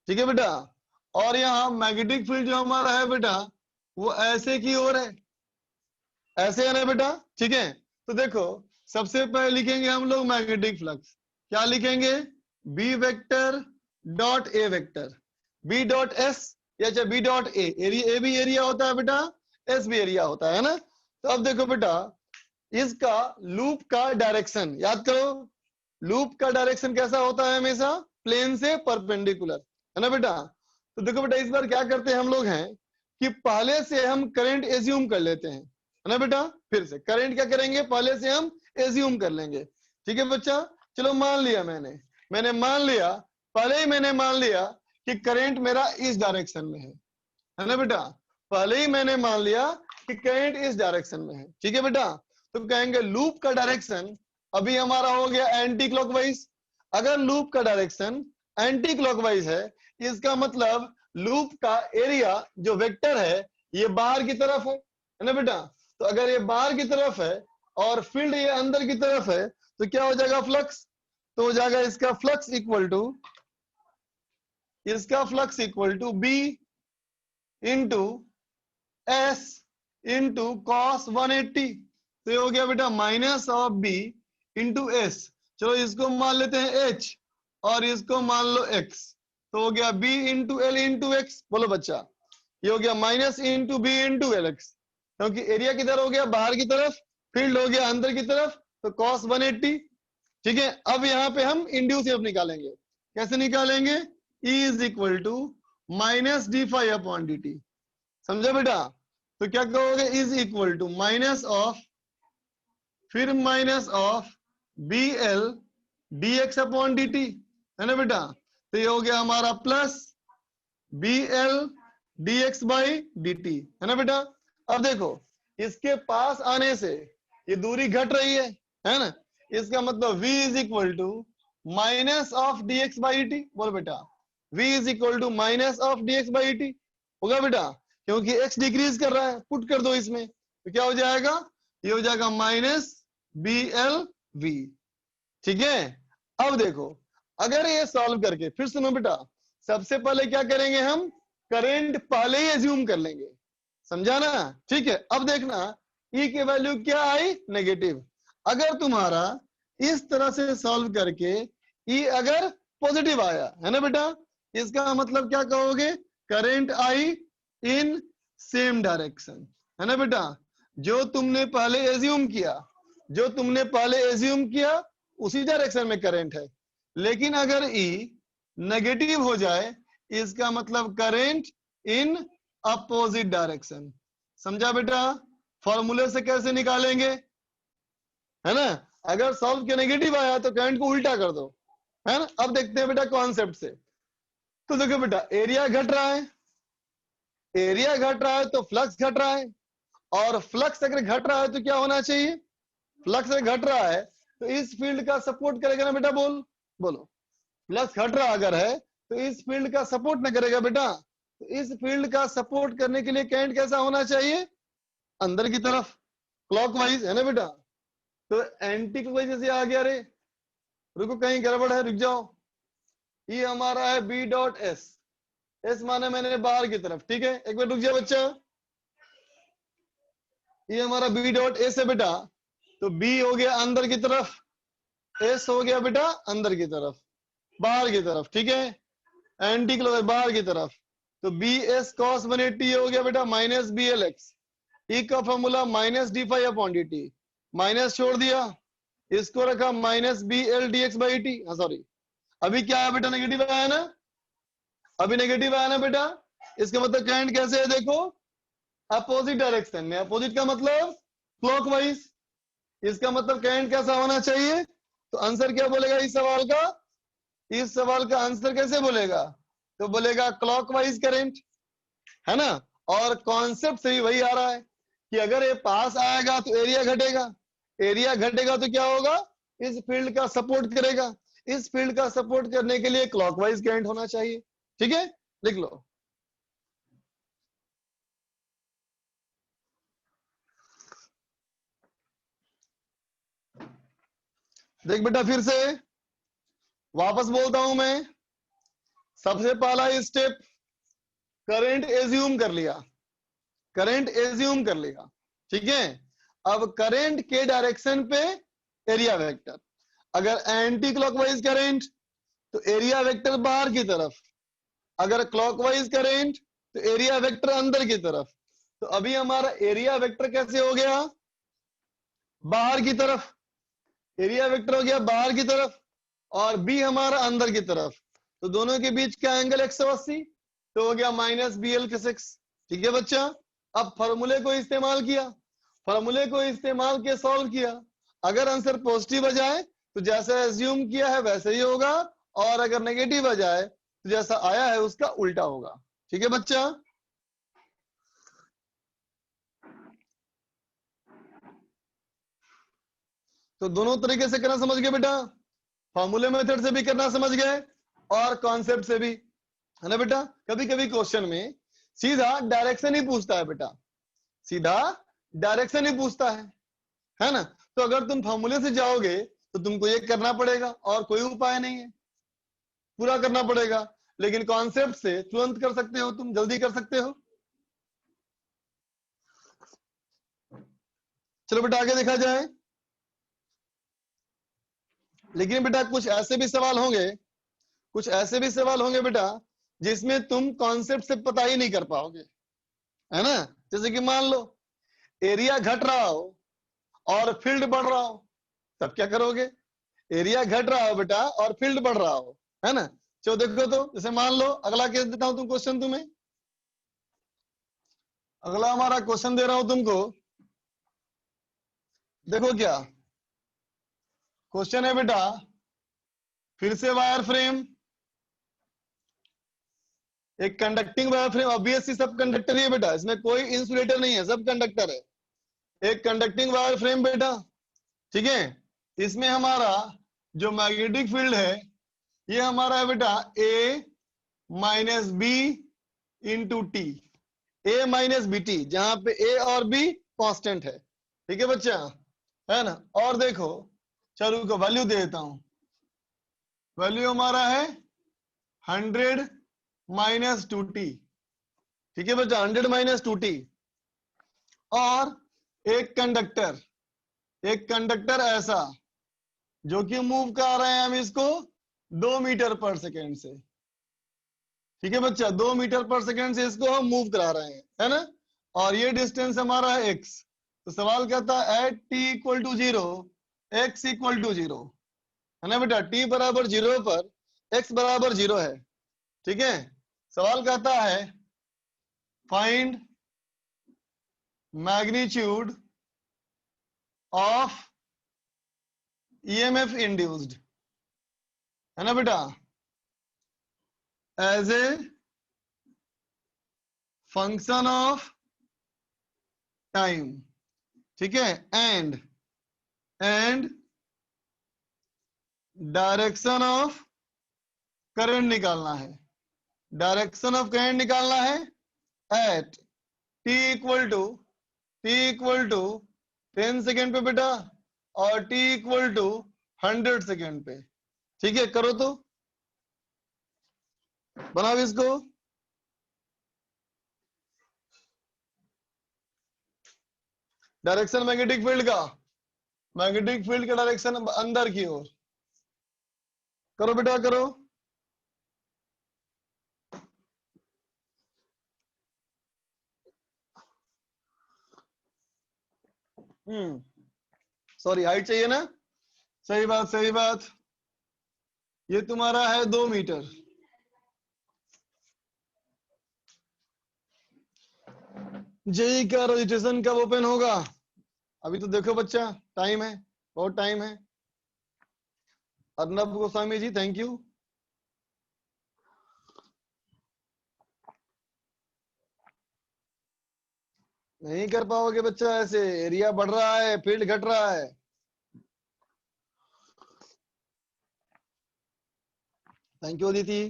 A: ठीक है बेटा, और यहाँ मैग्नेटिक फील्ड जो हमारा है बेटा वो ऐसे की ओर है, ऐसे है ना बेटा। ठीक है, तो देखो सबसे पहले लिखेंगे हम लोग मैग्नेटिक फ्लक्स। क्या लिखेंगे? B vector dot A vector, B dot S या चाहे B dot A, area A भी एरिया होता है बेटा, एस भी एरिया होता है ना। तो अब देखो बेटा, इसका लूप का डायरेक्शन याद करो, लूप का डायरेक्शन कैसा होता है? हमेशा प्लेन से परपेंडिकुलर, है ना बेटा। तो देखो बेटा, इस बार क्या करते हैं हम लोग हैं कि पहले से हम करंट एज्यूम कर लेते हैं, है ना बेटा। फिर से करंट क्या करेंगे, पहले से हम एज्यूम कर लेंगे। ठीक है बच्चा, चलो मान लिया मैंने मान लिया, पहले ही मैंने मान लिया कि करंट मेरा इस डायरेक्शन में है ना बेटा, पहले ही मैंने मान लिया कि करंट इस डायरेक्शन में है। ठीक है बेटा, तो कहेंगे लूप का डायरेक्शन अभी हमारा हो गया एंटी क्लॉकवाइज। अगर लूप का डायरेक्शन एंटी क्लॉकवाइज है, इसका मतलब लूप का एरिया जो वेक्टर है ये बाहर की तरफ है ना बेटा। तो अगर ये बाहर की तरफ है और फील्ड ये अंदर की तरफ है, तो क्या हो जाएगा? फ्लक्स। तो हो जाएगा इसका flux equal to B into S into cos 180। तो ये हो गया बेटा minus of B into S. चलो इसको मान लेते हैं एच और इसको मान लो एक्स, तो हो गया B into l into x. बोलो बच्चा, ये हो गया minus into B into l x, क्योंकि एरिया किधर हो गया? बाहर की तरफ, फील्ड हो गया अंदर की तरफ, तो कॉस 180। ठीक है, अब यहाँ पे हम इंड्यूस ईएमएफ निकालेंगे। कैसे निकालेंगे? E is equal to minus d phi upon d t. समझा बेटा? तो क्या कहोगे? Is equal to minus of, फिर minus of B L d x upon d t, है ना बेटा। तो ये हो गया हमारा plus B L d x by d t, है ना बेटा। अब देखो, इसके पास आने से ये दूरी घट रही है ना, इसका मतलब v is equal to minus of d x by t. बोलो बेटा, v is equal to minus of d x by t होगा बेटा, क्योंकि x डिक्रीज कर रहा है, पुट कर दो इसमें, तो क्या हो जाएगा? ये हो जाएगा माइनस बी एल वी। ठीक है, अब देखो, अगर ये सॉल्व करके, फिर सुनो बेटा, सबसे पहले क्या करेंगे हम? करंट पहले ही एज्यूम कर लेंगे, समझा ना। ठीक है, अब देखना E की वैल्यू क्या आई? नेगेटिव। अगर तुम्हारा इस तरह से सॉल्व करके E अगर पॉजिटिव आया, है ना बेटा, इसका मतलब क्या कहोगे? Current I in same direction, है ना बेटा। जो तुमने पहले एज्यूम किया उसी डायरेक्शन में करंट है। लेकिन अगर E नेगेटिव हो जाए, इसका मतलब करंट इन अपोजिट डायरेक्शन। समझा बेटा? फॉर्मूले से कैसे निकालेंगे, है ना। अगर सॉल्व के नेगेटिव आया तो करंट को उल्टा कर दो, है ना। अब देखते हैं बेटा कॉन्सेप्ट से। तो देखो बेटा, एरिया घट रहा है तो फ्लक्स घट रहा है, और फ्लक्स अगर घट रहा है तो क्या होना चाहिए? फ्लक्स अगर घट रहा है तो इस फील्ड का सपोर्ट करेगा ना बेटा। बोलो, फ्लक्स घट रहा अगर है तो इस फील्ड का सपोर्ट ना करेगा बेटा। तो इस फील्ड का सपोर्ट करने के लिए करंट कैसा होना चाहिए? अंदर की तरफ, क्लॉकवाइज, है ना बेटा। तो एंटी क्लॉकवाइज जैसे आ गया, रे रुको कहीं गड़बड़ है, रुक जाओ। ये हमारा है बी डॉट एस, एस माने मैंने बाहर की तरफ। ठीक है, एक बार रुक जाओ बच्चा। ये हमारा बी डॉट एस है बेटा, तो बी हो गया अंदर की तरफ, एस हो गया बेटा अंदर की तरफ, बाहर की तरफ। ठीक है, एंटी क्लॉकवाइज बाहर की तरफ, तो बी एस कॉस 180 हो गया बेटा minus B l x. E का formula minus d phi upon d t, minus छोड़ दिया, इसको रखा minus B L d x by t. Sorry, अभी क्या है बेटा, नेगेटिव आया ना, अभी नेगेटिव आया ना बेटा। इसका मतलब करंट कैसे है, देखो अपोजिट डायरेक्शन में। अपोजिट का मतलब क्लॉकवाइज। इसका मतलब करंट कैसा होना चाहिए, तो आंसर क्या बोलेगा इस सवाल का, इस सवाल का आंसर कैसे बोलेगा, तो बोलेगा क्लॉकवाइज करंट, है ना। और कॉन्सेप्ट से भी वही आ रहा है कि अगर ये पास आएगा तो एरिया घटेगा, एरिया घटेगा तो क्या होगा, इस फील्ड का सपोर्ट करेगा, इस फील्ड का सपोर्ट करने के लिए क्लॉकवाइज करंट होना चाहिए। ठीक है, लिख लो। देख बेटा, फिर से वापस बोलता हूं मैं, सबसे पहला स्टेप करंट एज्यूम कर लिया, करंट एज्यूम कर लिया, ठीक है। अब करंट के डायरेक्शन पे एरिया वेक्टर, अगर एंटी क्लॉकवाइज करंट तो एरिया वेक्टर बाहर की तरफ, अगर क्लॉकवाइज करंट तो एरिया वेक्टर अंदर की तरफ। तो अभी हमारा एरिया वेक्टर कैसे हो गया, बाहर की तरफ, एरिया वेक्टर हो गया बाहर की तरफ, और बी हमारा अंदर की तरफ। तो दोनों के बीच का एंगल 180, तो हो गया माइनस बी एल के 6। ठीक है बच्चा, अब फॉर्मूले को इस्तेमाल किया, फॉर्मूले को इस्तेमाल के सॉल्व किया। अगर आंसर पॉजिटिव आ जाए तो जैसा एज्यूम किया है वैसे ही होगा, और अगर नेगेटिव आ जाए तो जैसा आया है उसका उल्टा होगा। ठीक है बच्चा, तो दोनों तरीके से करना समझ गए बेटा, फॉर्मूले मेथड से भी करना समझ गए और कॉन्सेप्ट से भी, है ना बेटा। कभी कभी क्वेश्चन में सीधा डायरेक्शन ही पूछता है बेटा, सीधा डायरेक्शन ही पूछता है ना। तो अगर तुम फॉर्मूले से जाओगे तो तुमको ये करना पड़ेगा और कोई उपाय नहीं है, पूरा करना पड़ेगा। लेकिन कॉन्सेप्ट से तुरंत कर सकते हो, तुम जल्दी कर सकते हो। चलो बेटा आगे देखा जाए। लेकिन बेटा कुछ ऐसे भी सवाल होंगे, कुछ ऐसे भी सवाल होंगे बेटा जिसमें तुम कॉन्सेप्ट से पता ही नहीं कर पाओगे, है ना। जैसे कि मान लो एरिया घट रहा हो और फील्ड बढ़ रहा हो, तब क्या करोगे। एरिया घट रहा हो बेटा और फील्ड बढ़ रहा हो, है ना। चलो देखो, तो जैसे मान लो अगला केस देता हूं तुम क्वेश्चन, तुम्हें अगला हमारा क्वेश्चन दे रहा हूं तुमको। देखो क्या क्वेश्चन है बेटा, फिर से वायर फ्रेम, एक कंडक्टिंग वायर फ्रेम, ऑब्वियसली सब कंडक्टर ही है बेटा, इसमें कोई इंसुलेटर नहीं है, सब कंडक्टर है। एक कंडक्टिंग वायर फ्रेम बेटा, ठीक है। इसमें हमारा जो मैग्नेटिक फील्ड है ये हमारा है बेटा ए माइनस बी इंटू टी, ए माइनस बी टी, जहां पे ए और बी कांस्टेंट है। ठीक है बच्चा, है ना। और देखो चलो को वैल्यू दे देता हूं, वैल्यू हमारा है 100 माइनस 2t। ठीक है बच्चा, 100 माइनस 2t। और एक कंडक्टर, एक कंडक्टर ऐसा जो कि मूव कर रहे हैं हम इसको 2 मीटर पर सेकेंड से। ठीक है बच्चा, 2 मीटर पर सेकेंड से इसको हम मूव करा रहे हैं, है ना। और ये डिस्टेंस हमारा है x। तो सवाल कहता है at t equal to 0 x equal to 0, है ना बेटा। t बराबर 0 पर x बराबर 0 है। ठीक है, सवाल कहता है find magnitude of EMF induced, है ना बेटा, as a function of time. ठीक है, एंड डायरेक्शन ऑफ करंट निकालना है, डायरेक्शन ऑफ करंट निकालना है at t equal to 10 second पे बेटा, और t इक्वल टू 100 सेकेंड पे। ठीक है, करो तो बनाओ इसको। डायरेक्शन मैग्नेटिक फील्ड का, मैग्नेटिक फील्ड का डायरेक्शन अंदर की ओर, करो बेटा करो। सॉरी हाइट चाहिए ना, सही बात सही बात। ये तुम्हारा है 2 मीटर। जेई का रजिस्ट्रेशन कब ओपन होगा? अभी तो देखो बच्चा, टाइम है, बहुत टाइम है। Arnab Goswami ji thank you. नहीं कर पाओगे बच्चा ऐसे, एरिया बढ़ रहा है, फील्ड घट रहा है। Thank you Aditi.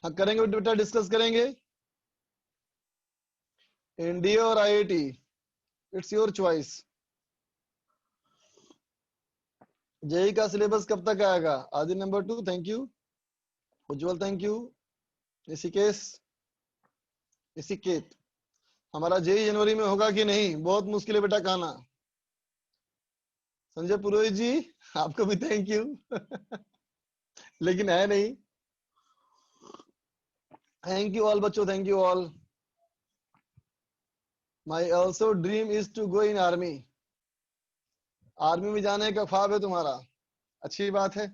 A: हाँ करेंगे बेटा, डिस्कस करेंगे। एनडीए और IIT, it's your choice. JEE का सिलेबस कब तक आएगा? Adi number 2 thank you. Ujjwal thank you. Rishiket, हमारा जेई जनवरी में होगा कि नहीं? बहुत मुश्किल है बेटा कहना। संजय पुरोहित जी आपको भी थैंक यू लेकिन है नहीं। थैंक यू ऑल बच्चों, thank you all. My also dream is to go in army. Army में जाने का ख्वाब है तुम्हारा, अच्छी बात है।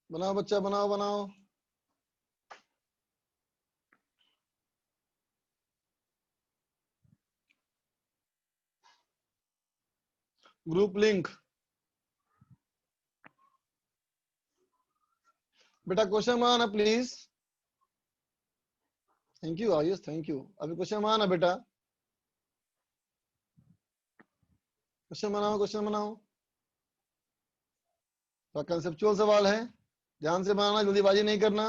A: बनाओ बच्चा, बनाओ बनाओ। ग्रुप लिंक बेटा, question banana please. Thank you Ayush, thank you. अभी क्वेश्चन बनाना बेटा, क्वेश्चन बनाओ, क्वेश्चन बनाओ। तो कंसेप्चुअल सवाल है, ध्यान से बनाना, जल्दीबाजी नहीं करना।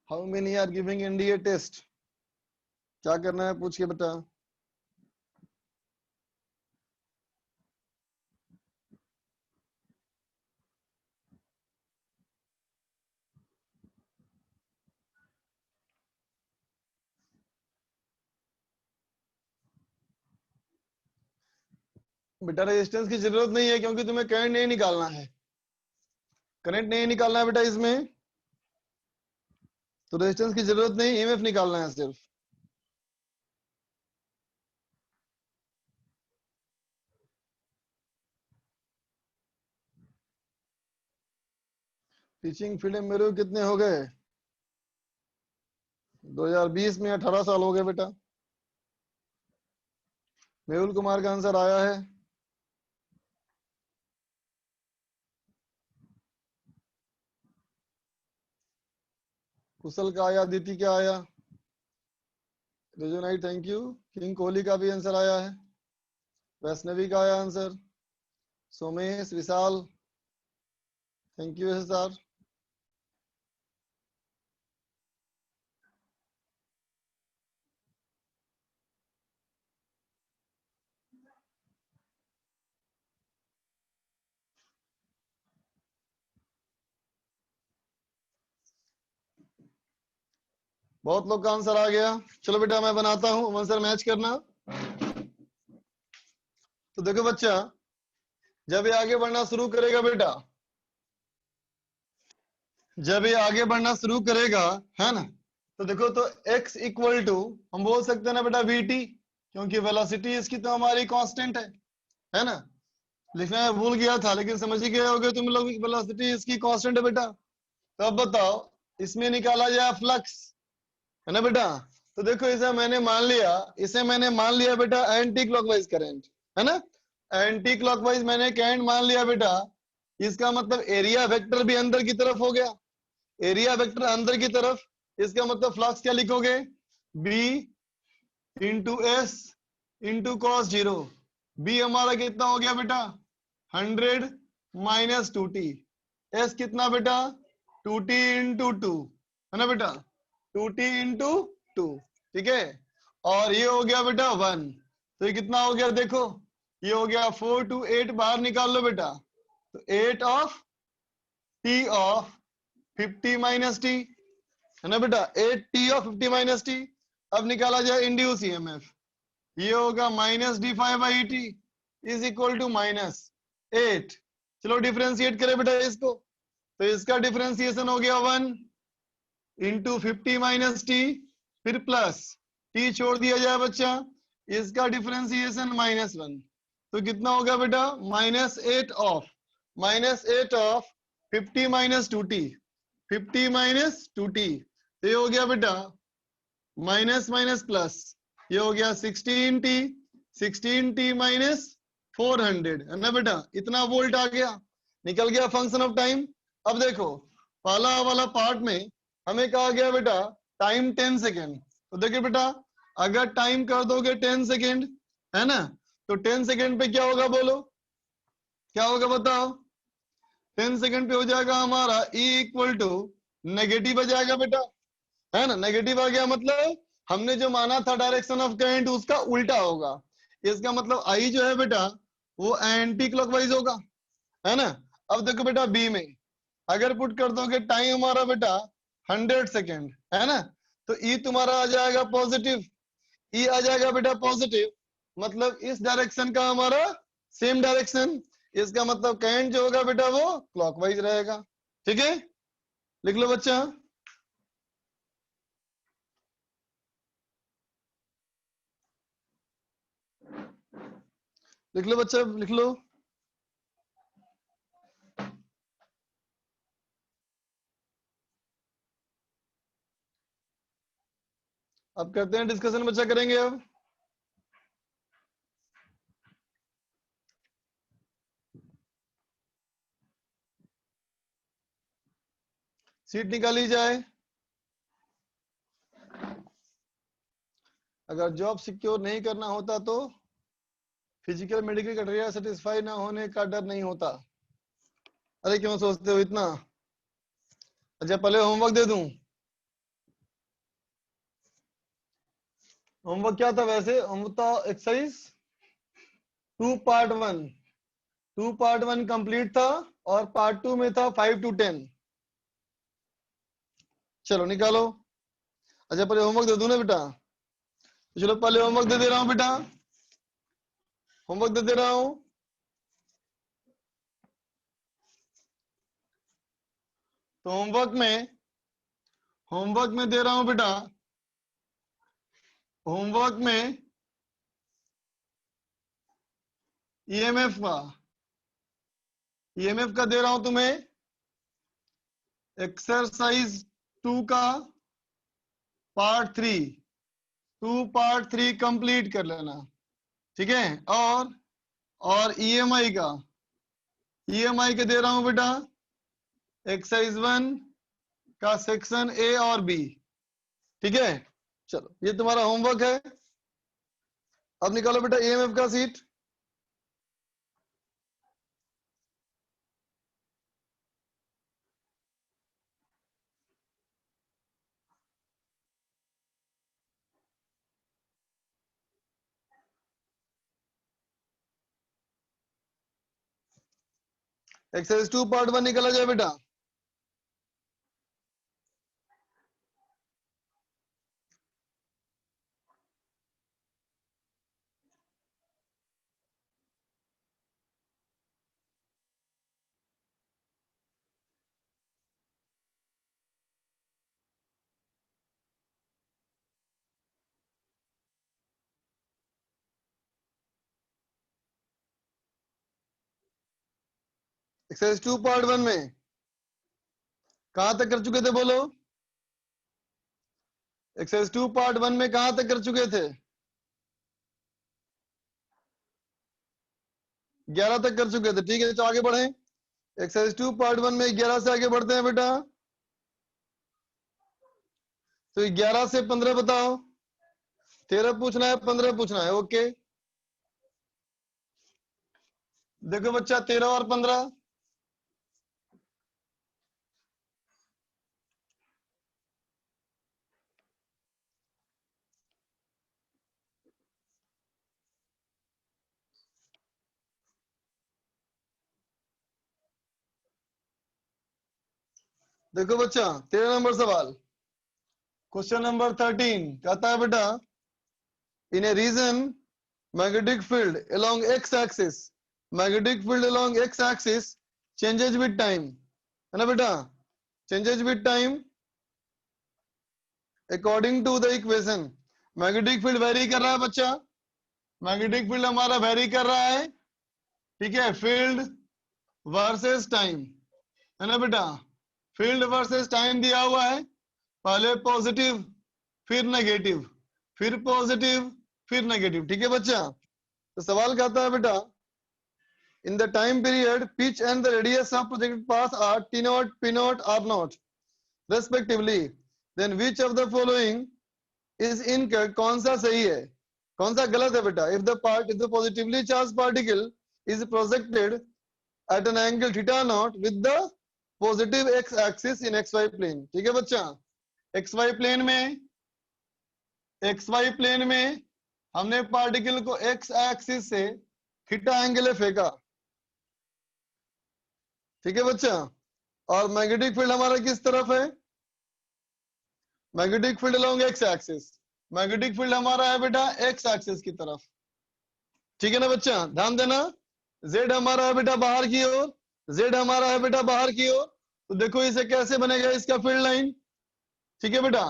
A: How many are giving NDA test? क्या करना है पूछ के बेटा। बेटा रेजिस्टेंस की जरूरत नहीं है, क्योंकि तुम्हें करंट नहीं निकालना है, करंट नहीं निकालना है बेटा इसमें, तो रेजिस्टेंस की जरूरत नहीं, ईएमएफ निकालना है सिर्फ। टीचिंग फील्ड में मेरे कितने हो गए? 2020 में 18 साल हो गए बेटा। मेहुल कुमार का आंसर आया है। कुशल का आया, दीति का आया, रेजोनाइट थैंक यू। किंग कोहली का भी आंसर आया है। वैष्णवी का आया answer. Somesh, Vishal thank you sir. बहुत लोग का आंसर आ गया। चलो बेटा मैं बनाता हूं, आंसर मैच करना। तो देखो बच्चा, जब ये आगे बढ़ना शुरू करेगा बेटा, जब ये आगे बढ़ना शुरू करेगा, है ना, तो देखो तो x इक्वल टू, हम बोल सकते हैं ना बेटा vt, क्योंकि वेलोसिटी इसकी तो हमारी कांस्टेंट है ना। लिखना मैं भूल गया था, लेकिन समझ ही गए होगे तुम लोग, वेलोसिटी इसकी कांस्टेंट है बेटा। तो अब बताओ, इसमें निकाला जाए फ्लक्स, है ना बेटा। तो देखो इसे मैंने मान लिया बेटा एंटी क्लॉकवाइज करंट, है ना। एंटी क्लॉकवाइज मैंने करंट मान लिया बेटा, इसका मतलब एरिया वेक्टर भी अंदर की तरफ हो गया। एरिया वेक्टर अंदर की तरफ, इसका मतलब फ्लक्स क्या लिखोगे? B into S into cos zero, B हमारा कितना हो गया बेटा 100 माइनस 2t। एस कितना बेटा 2t इंटू 2 है ना बेटा 2t इंटू 2 ठीक है। और ये हो गया बेटा 1 तो ये कितना हो गया देखो ये हो गया 4 to 8 बाहर निकाल लो बेटा तो 8 of t of 50 minus T है ना बेटा 8t ऑफ 50 माइनस टी। अब निकाला जाए इंड्यूस ईएमएफ ये होगा minus d5/dt is equal to -8। चलो डिफरेंशिएट करें बेटा इसको तो इसका डिफरेंशिएशन हो गया 1 इंटू 50 माइनस टी फिर प्लस टी छोड़ दिया जाए बच्चा इसका डिफरेंशिएशन -1 तो कितना होगा बेटा -8 of 50 minus 2t 50 minus 2t तो ये हो गया बेटा माइनस माइनस प्लस ये हो गया 16t माइनस 400 है ना बेटा इतना वोल्ट आ गया निकल गया फंक्शन ऑफ टाइम। अब देखो पहला वाला पार्ट में हमें कहा गया बेटा टाइम 10 सेकेंड तो देखिए बेटा अगर टाइम कर दोगे 10 सेकेंड है ना तो 10 सेकेंड पे क्या होगा बोलो क्या होगा बताओ 10 सेकेंड पे हो जाएगा हमारा E इक्वल टू नेगेटिव आ जाएगा बेटा है ना नेगेटिव आ गया मतलब हमने जो माना था डायरेक्शन ऑफ करंट उसका उल्टा होगा इसका मतलब I जो है बेटा वो एंटी क्लॉकवाइज होगा है ना। अब देखो बेटा बी में अगर पुट कर दोगे टाइम हमारा बेटा 100 सेकेंड है ना तो ई तुम्हारा आ जाएगा पॉजिटिव ई आ जाएगा बेटा पॉजिटिव मतलब इस डायरेक्शन का हमारा सेम डायरेक्शन इसका मतलब करंट जो होगा बेटा वो क्लॉकवाइज रहेगा ठीक है। लिख लो बच्चा लिख लो बच्चा लिख लो। अब करते हैं डिस्कशन बच्चा करेंगे अब सीट निकाली जाए। अगर जॉब सिक्योर नहीं करना होता तो फिजिकल मेडिकल क्राइटेरिया सेटिस्फाई ना होने का डर नहीं होता। अरे क्यों सोचते हो इतना। अच्छा पहले होमवर्क दे दूं होमवर्क क्या था वैसे होमवर्क था एक्सरसाइज 2 पार्ट 1 कंप्लीट था और पार्ट 2 में था 5 to 10। चलो निकालो। अच्छा पहले होमवर्क दे दूं ना बेटा तो चलो पहले होमवर्क दे दे रहा हूं बेटा होमवर्क दे दे रहा हूं तो होमवर्क में दे रहा हूं बेटा होमवर्क में ईएमएफ का दे रहा हूं तुम्हें एक्सरसाइज 2 का पार्ट 3 कंप्लीट कर लेना ठीक है। और ईएमआई के दे रहा हूं बेटा एक्सरसाइज 1 का सेक्शन ए और बी ठीक है। चलो ये तुम्हारा होमवर्क है। अब निकालो बेटा ईएमएफ का सीट एक्सरसाइज 2 पार्ट 1 निकाला जाए बेटा एक्सरसाइज 2 पार्ट 1 में कहां तक कर चुके थे बोलो एक्सरसाइज 2 पार्ट 1 में कहां तक कर चुके थे 11 तक कर चुके थे ठीक है। तो आगे बढ़े एक्सरसाइज 2 पार्ट 1 में 11 से आगे बढ़ते हैं बेटा तो 11 से 15 बताओ 13 पूछना है 15 पूछना है ओके देखो बच्चा 13 और 15, देखो बच्चा 13 नंबर सवाल, क्वेश्चन नंबर 13 कहता है बेटा in a region magnetic field along x axis, magnetic field along x axis changes with time, है ना बेटा, changes with time according to the equation। Magnetic field very कर रहा है बच्चा, मैग्नेटिक फील्ड हमारा वेरी कर रहा है, ठीक है, फील्ड वर्सेस टाइम, है ना बेटा, फील्ड वर्सेस टाइम दिया हुआ है, पहले पॉजिटिव फिर नेगेटिव, फिर पॉजिटिव फिर नेगेटिव, ठीक है बच्चा। तो सवाल कहता है बेटा in the time period pitch and the radius of projected path are T naught, P naught, R naught respectively, then which of the following is incorrect, कौन सा सही है कौन सा गलत है बेटा। If the positively charge particle is projected at an angle theta naught with the positive x axis in x y plane, ठीक है बच्चा, एक्स वाई प्लेन में, एक्स वाई प्लेन में हमने पार्टिकल को एक्स एक्सिस से थीटा एंगल फेंका, ठीक है बच्चा, और मैग्नेटिक फील्ड हमारा किस तरफ है, magnetic field along x axis, magnetic field हमारा है बेटा एक्स एक्सिस की तरफ, ठीक है ना बच्चा, ध्यान देना, जेड हमारा है बेटा बाहर की ओर, जेड हमारा है बेटा बाहर की ओर, तो देखो इसे कैसे बनेगा इसका फील्ड लाइन, ठीक है बेटा,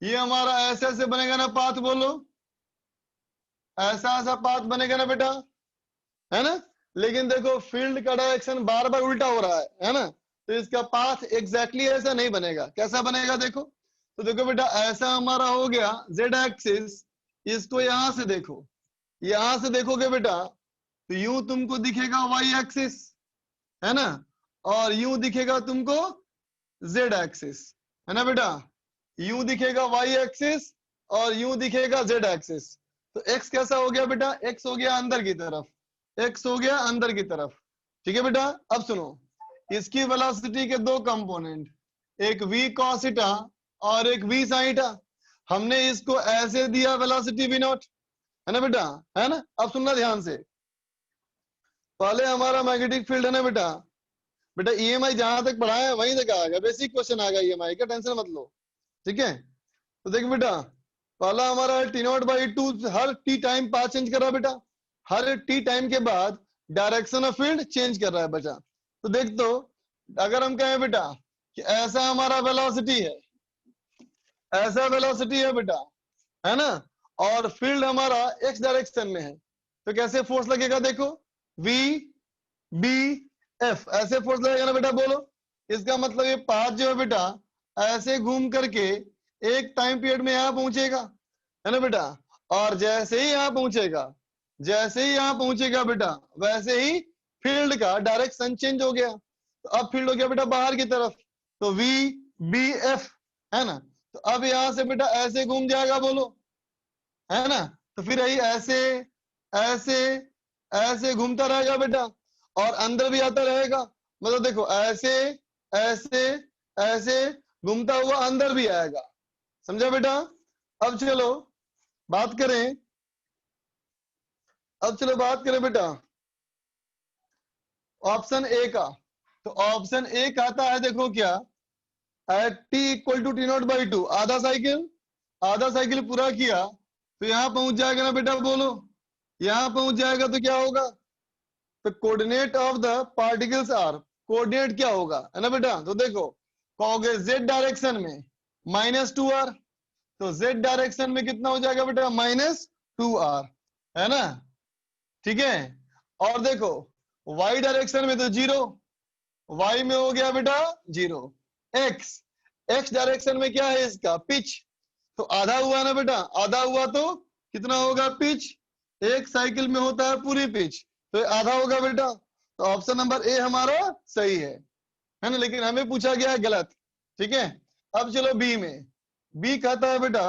A: ये हमारा ऐसे ऐसे बनेगा ना पाथ, बोलो ऐसा ऐसा पाथ बनेगा ना बेटा, है ना, लेकिन देखो फील्ड का डायरेक्शन बार बार उल्टा हो रहा है ना, तो इसका पाथ एग्जैक्टली ऐसा नहीं बनेगा, कैसा बनेगा देखो, तो देखो बेटा ऐसा हमारा हो गया जेड एक्सिस, इसको यहां से देखो, यहां से देखोगे बेटा तो यूं तुमको दिखेगा वाई एक्सिस, है ना, और यूं दिखेगा तुमको जेड एक्सिस, है ना बेटा, यूं दिखेगा वाई एक्सिस और यूं दिखेगा जेड एक्सिस, तो x कैसा हो गया बेटा, x हो गया अंदर की तरफ, x हो गया अंदर की तरफ, ठीक है बेटा। अब सुनो इसकी वेलोसिटी के दो कंपोनेंट, एक v cos थीटा और एक v sin थीटा, हमने इसको ऐसे दिया वेलोसिटी v नॉट, है ना बेटा, है ना। अब सुनना ध्यान से, पहले हमारा मैग्नेटिक फील्ड है ना बेटा, बेटा EMI जहां तक पढ़ाया है वहीं तक आएगा, बेसिक क्वेश्चन आएगा EMI का, टेंशन मत लो, ठीक है। तो देख बेटा पहला हमारा T naught by to, her T time path change कर रहा है बेटा, हर टी टाइम के बाद डायरेक्शन ऑफ फील्ड चेंज कर रहा है बच्चा। तो देख तो अगर हम कहें बेटा कि ऐसा हमारा वेलोसिटी है, ऐसा वेलोसिटी है बेटा, है ना, और फील्ड हमारा एक्स डायरेक्शन में है, तो कैसे फोर्स लगेगा देखो, V B F ऐसे फोर्स लगेगा ना बेटा, बोलो। इसका मतलब ये पाथ जो है बेटा ऐसे घूम करके एक टाइम पीरियड में यहाँ पहुंचेगा, है ना बेटा, और जैसे ही यहाँ पहुंचेगा, जैसे ही यहाँ पहुंचेगा बेटा वैसे ही फील्ड का डायरेक्शन चेंज हो गया, तो अब फील्ड हो गया बेटा बाहर की तरफ, तो V B F, है ना, तो अब यहाँ से बेटा ऐसे घूम जाएगा, बोलो, है ना, तो फिर यही ऐसे ऐसे ऐसे घूमता रहेगा बेटा, और अंदर भी आता रहेगा, मतलब देखो ऐसे ऐसे ऐसे घूमता हुआ अंदर भी आएगा, समझा बेटा। अब चलो बात करें, अब चलो बात करें बेटा ऑप्शन ए का, तो ऑप्शन ए कहता है देखो क्या, at t equal to T naught by two, आधा साइकिल पूरा किया तो यहां पहुंच जाएगा ना बेटा, बोलो, यहां पहुंच जाएगा तो क्या होगा, तो coordinate of the particles are, coordinate क्या होगा, है ना बेटा, तो देखो कहोगे जेड डायरेक्शन में -2r, तो जेड डायरेक्शन में कितना हो जाएगा बेटा -2r, है ना, ठीक है, और देखो वाई डायरेक्शन में तो 0, वाई में हो गया बेटा 0, एक्स डायरेक्शन में क्या है इसका पिच, तो आधा हुआ ना बेटा, आधा हुआ तो कितना होगा पिच, एक साइकिल में होता है पूरी पिच, तो आधा होगा बेटा, तो ऑप्शन नंबर ए हमारा सही है ना, लेकिन हमें पूछा गया है गलत, ठीक है। अब चलो बी में, बी कहता है बेटा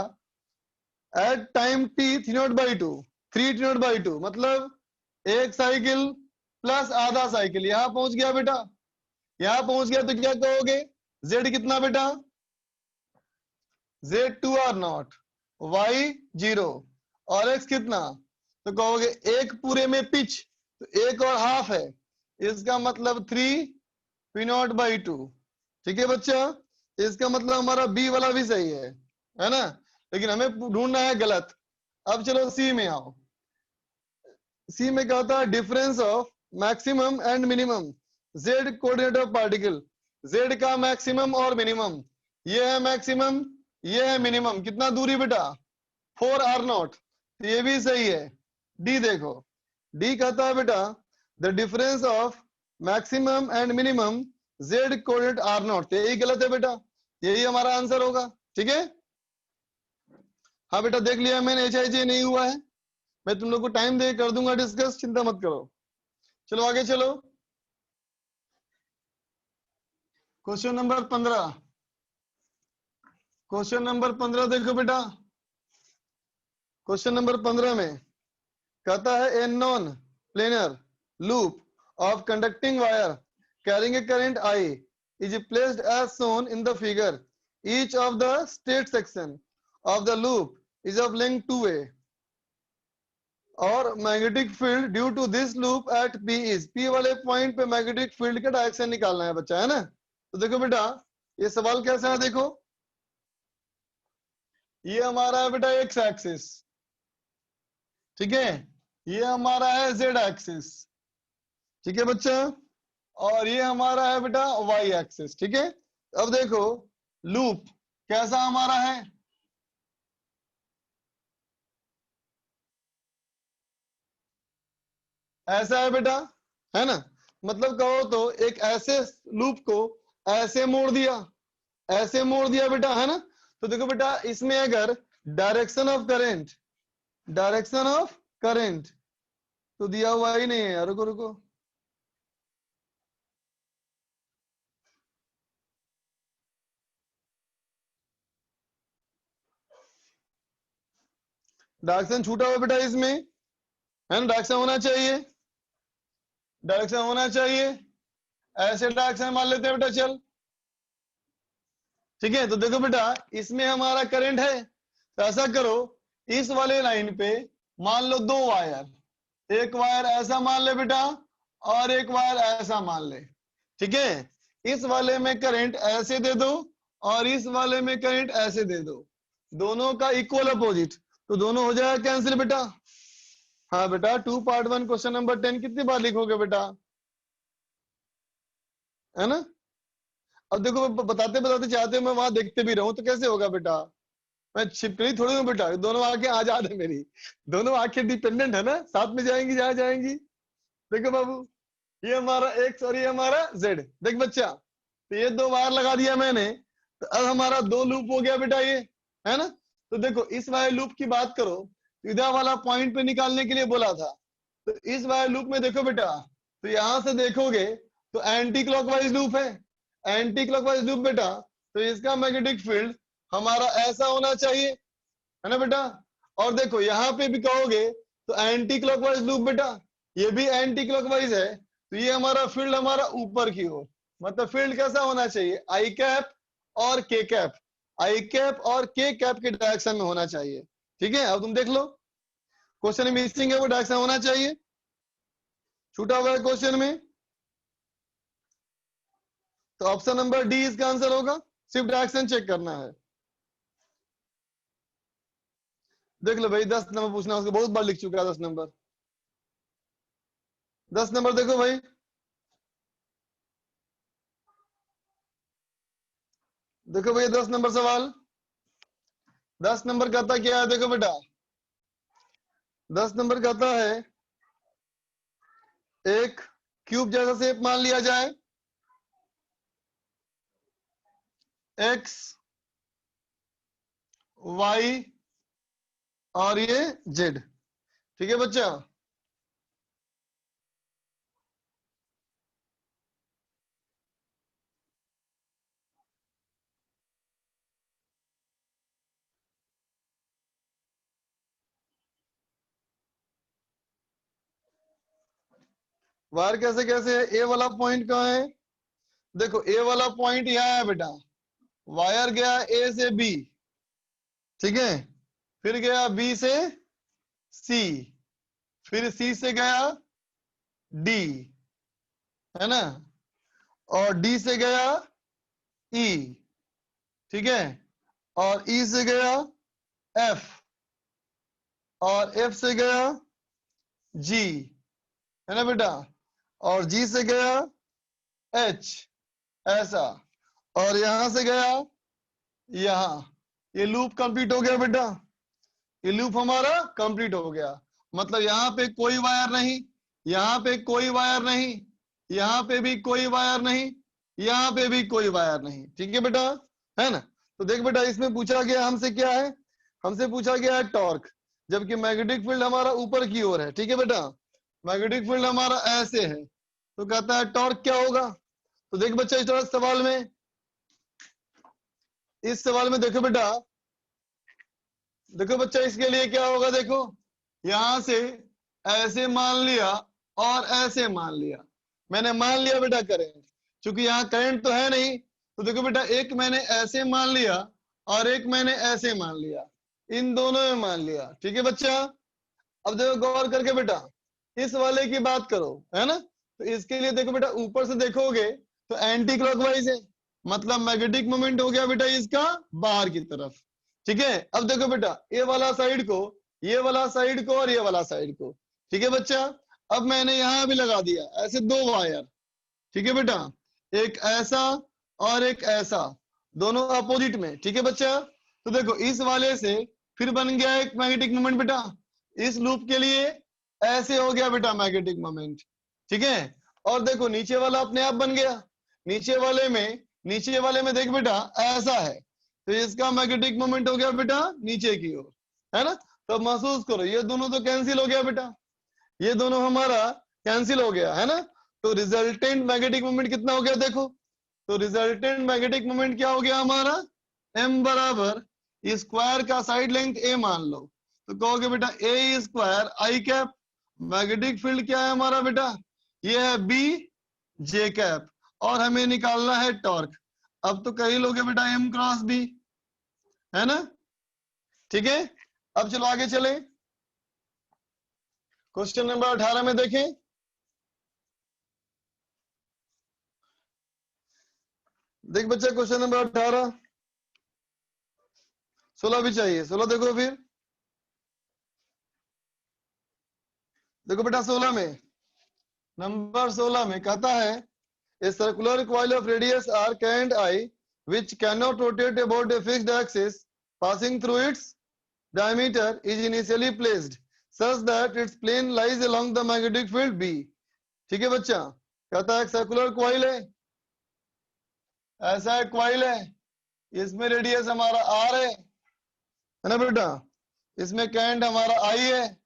A: at time t 3 t naught by two, मतलब एक साइकिल प्लस आधा साइकिल। यहां पहुंच गया बेटा, यहां पहुंच गया तो क्या कहोगे, z कितना बेटा, Z2R0, y 0 और x कितना, तो कहोगे एक पूरे में पिच, तो एक और हाफ है, इसका मतलब 3p0/2। ठीक है बच्चा, इसका मतलब हमारा बी वाला भी सही है ना, लेकिन हमें ढूंढना है गलत। अब चलो सी में आओ। सी में कहता है difference of maximum and minimum z coordinate of particle. z का मैक्सिमम और मिनिमम, ये है मैक्सिमम, ये है मिनिमम, कितना दूरी बेटा 4r0, तो ये भी सही है। डी देखो, डी कहता है बेटा the difference of maximum and minimum z coordinate r0, तो यही गलत है बेटा, यही हमारा आंसर होगा। ठीक है, हाँ बेटा देख लिया मैंने, HIJ नहीं हुआ है, मैं तुम लोग को टाइम दे कर दूंगा डिस्कस, चिंता मत करो। चलो आगे चलो, क्वेश्चन नंबर 15। क्वेश्चन नंबर 15 देखो बेटा, क्वेश्चन नंबर 15 में कहता है a non planar loop of conducting wire carrying a current I is placed as shown in the figure. Each of the state section of the loop is of length 2a. और magnetic field due to this loop at P is, P वाले पॉइंट पे मैग्नेटिक फील्ड का डायरेक्शन निकालना है बच्चा, है ना। तो देखो बेटा ये सवाल कैसा है, देखो ये हमारा है बेटा एक्स एक्सिस, ठीक है, ये हमारा है जेड एक्सिस, ठीक है बच्चा, और ये हमारा है बेटा वाई एक्सिस। ठीक है, अब देखो लूप कैसा हमारा है, ऐसा है बेटा, है ना, मतलब कहो तो एक ऐसे लूप को ऐसे मोड़ दिया, ऐसे मोड़ दिया बेटा, है ना। तो देखो बेटा इसमें अगर direction of current, direction of current तो दिया हुआ ही नहीं है यार, रुको रुको, डायरेक्शन छूटा हुआ बेटा इसमें, है ना, डायरेक्शन होना चाहिए, डायरेक्शन होना चाहिए, ऐसे डायरेक्शन मान लेते हैं बेटा, चल ठीक है। तो देखो बेटा इसमें हमारा करंट है, तो ऐसा करो इस वाले लाइन पे मान लो दो वायर, एक वायर ऐसा मान ले बेटा और एक वायर ऐसा मान ले, ठीक है। इस वाले में करंट ऐसे दे दो और इस वाले में करंट ऐसे दे दो, दोनों का इक्वल अपोजिट, तो दोनों हो जाएगा कैंसिल बेटा। हाँ बेटा 2 पार्ट 1 क्वेश्चन नंबर 10 कितनी बार लिखोगे बेटा, है ना। अब देखो बताते बताते चाहते हो मैं वहां देखते भी रहूं तो कैसे होगा बेटा, मैं छिपकली थोड़ी हूँ बेटा, दोनों आंखें आजाद है मेरी, दोनों आंखें डिपेंडेंट है ना, साथ में जाएंगी जहां जाएंगी। देखो बाबू ये हमारा एक्स और ये हमारा जेड, देख बच्चा, तो ये दो वायर लगा दिया मैंने, तो अब हमारा दो लूप हो गया बेटा ये, है ना। तो देखो इस वायर लूप की बात करो, इधर वाला पॉइंट पे निकालने के लिए बोला था, तो इस वायर लूप में देखो बेटा, तो यहां से देखोगे तो एंटी क्लॉकवाइज लूप है, एंटी क्लॉकवाइज लूप बेटा, तो इसका मैग्नेटिक फील्ड हमारा ऐसा होना चाहिए, है ना बेटा। और देखो यहाँ पे भी कहोगे तो एंटी क्लॉकवाइज लूप बेटा, ये भी एंटी क्लॉकवाइज है, तो ये हमारा फील्ड हमारा ऊपर की ओर, मतलब फील्ड कैसा होना चाहिए आई कैप और के कैप, आई कैप और के कैप के डायरेक्शन में होना चाहिए। ठीक है, अब तुम देख लो क्वेश्चन में मिसिंग है वो डायरेक्शन होना चाहिए, छूटा हुआ है क्वेश्चन में, तो ऑप्शन नंबर डी इसका आंसर होगा, सिर्फ डायरेक्शन चेक करना है। देख लो भाई 10 नंबर पूछना, उसको बहुत बार लिख चुका है 10 नंबर, 10 नंबर देखो भाई, देखो भैया 10 नंबर सवाल, 10 नंबर कहता क्या है, देखो बेटा 10 नंबर कहता है एक क्यूब जैसा शेप मान लिया जाए, एक्स वाई और ये जेड, ठीक है बच्चा। वायर कैसे कैसे है, ए वाला पॉइंट कहाँ है, देखो ए वाला पॉइंट यहाँ है बेटा, वायर गया ए से बी, ठीक है, फिर गया बी से सी, फिर सी से गया डी, है ना, और डी से गया ई, ठीक है, और ई से गया एफ, और एफ से गया जी, है ना बेटा, और जी से गया एच, ऐसा, और यहां से गया यहां, ये लूप कंप्लीट हो गया बेटा, ये लूप हमारा कंप्लीट हो गया। मतलब यहाँ पे कोई वायर नहीं, यहाँ पे कोई वायर नहीं, यहाँ पे भी कोई वायर नहीं, यहाँ पे भी कोई वायर नहीं, ठीक है बेटा, है ना। तो देख बेटा, इसमें पूछा गया हमसे क्या है, हमसे पूछा गया है टॉर्क, जबकि मैग्नेटिक फील्ड हमारा ऊपर की ओर है, ठीक है बेटा, मैग्नेटिक फील्ड हमारा ऐसे है, तो कहता है टॉर्क क्या होगा। तो देख बच्चा, इस सवाल में, इस सवाल में देखो बेटा, देखो बच्चा, इसके लिए क्या होगा, देखो यहां से ऐसे मान लिया और ऐसे मान लिया, मैंने मान लिया बेटा करंट, क्योंकि यहाँ करंट तो है नहीं, तो देखो बेटा, एक मैंने ऐसे मान लिया और एक मैंने ऐसे मान लिया, इन दोनों में मान लिया, ठीक है बच्चा। अब देखो गौर करके बेटा, इस वाले की बात करो, है ना, तो इसके लिए देखो बेटा, ऊपर से देखोगे तो एंटी क्लॉकवाइज है, मतलब मैग्नेटिक मोमेंट हो गया बेटा इसका बाहर की तरफ, ठीक है। अब देखो बेटा, ये वाला साइड को, ये वाला साइड को और ये वाला साइड को, ठीक है बच्चा। अब मैंने यहां भी लगा दिया ऐसे दो वायर, ठीक है बेटा, एक ऐसा और एक ऐसा, दोनों अपोजिट में, ठीक है बच्चा। तो देखो इस वाले से फिर बन गया एक मैग्नेटिक मोमेंट बेटा, इस लूप के लिए ऐसे हो गया बेटा मैग्नेटिक मोमेंट, ठीक है। और देखो नीचे वाला अपने आप बन गया, नीचे वाले में देख बेटा ऐसा है, तो इसका मैग्नेटिक मोमेंट हो गया बेटा नीचे की ओर, है ना। तो महसूस करो, ये दोनों तो कैंसिल हो गया बेटा, ये दोनों हमारा कैंसिल हो गया, है ना। तो रिजल्टेंट मैग्नेटिक मोमेंट कितना हो गया देखो, तो रिजल्टेंट मैग्नेटिक मोमेंट क्या हो गया हमारा, m बराबर स्क्वायर का साइड लेंथ a मान लो, तो कहोगे बेटा a square I cap, magnetic field क्या है हमारा बेटा, ये है b j कैप, और हमें निकालना है टॉर्क। अब तो कही लोगे बेटा m क्रॉस b, है ना, ठीक है। अब चलो आगे चले, क्वेश्चन नंबर 18 में देखें, देख बच्चा क्वेश्चन नंबर 18, 16 भी चाहिए, 16 देखो फिर, देखो बेटा 16 में, नंबर 16 में कहता है a circular coil of radius arc and I which cannot rotate about a fixed axis passing through its diameter is initially placed such that its plane lies along the magnetic field B, ठीक है बच्चा। कहता है सर्कुलर कॉइल है, ऐसा है कॉइल है, इसमें रेडियस हमारा R है ना बेटा, इसमें करंट हमारा I है,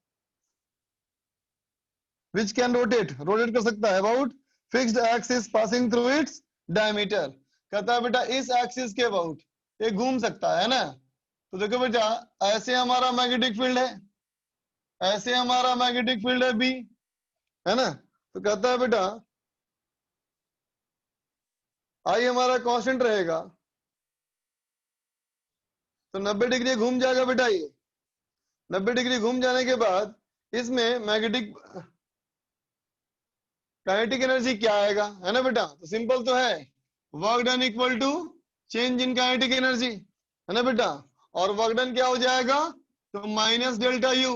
A: which can rotate कर सकता है about fixed axis passing through its diameter. कहता है बेटा इस एक्सिस के अबाउट ये घूम सकता है ना। तो देखो बेटा ऐसे हमारा मैग्नेटिक फील्ड है, ऐसे हमारा मैग्नेटिक फील्ड है बी, है ना। तो कहता है बेटा आई हमारा कांस्टेंट रहेगा, तो 90 डिग्री घूम जाएगा बेटा, ये 90 डिग्री घूम जाने के बाद इसमें मैग्नेटिक काइनेटिक एनर्जी क्या आएगा, है ना बेटा। तो सिंपल तो है, work done equal to change in kinetic energy, है ना बेटा। और वर्क डन क्या हो जाएगा, तो माइनस डेल्टा यू,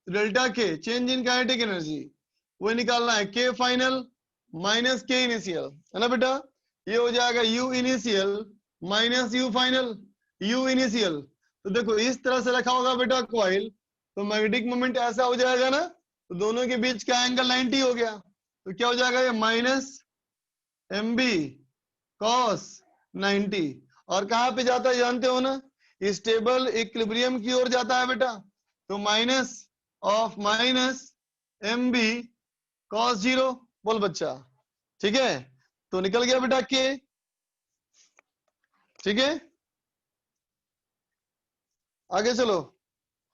A: डेल्टा के चेंज इन काइनेटिक एनर्जी वो निकालना है, के फाइनल माइनस के इनिशियल, है ना बेटा। ये हो जाएगा you initial minus you final, you initial. तो देखो इस तरह से रखा होगा बेटा कॉइल, तो मैग्नेटिक मोमेंट ऐसा हो जाएगा ना, तो दोनों के बीच का एंगल 90 हो गया, तो क्या हो जाएगा ये माइनस एम बी कॉस 90, और कहाँ पे जाता है जानते हो ना, स्टेबल इक्विलिब्रियम की ओर जाता है बेटा। तो minus of minus M B cos 0, बोल बच्चा, ठीक है। तो निकल गया बेटा के, ठीक है। आगे चलो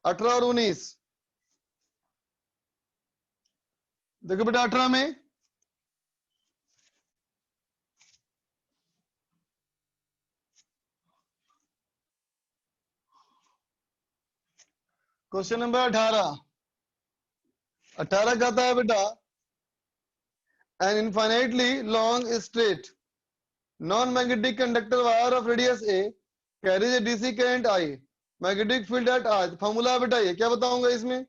A: 18 और 19, देखो बेटा 18 में क्वेश्चन नंबर 18 कहता है बेटा an infinitely long straight non-magnetic conductor wire of radius a carries a DC current I, magnetic field at R। Formula बेटा ये क्या बताऊंगा इसमें,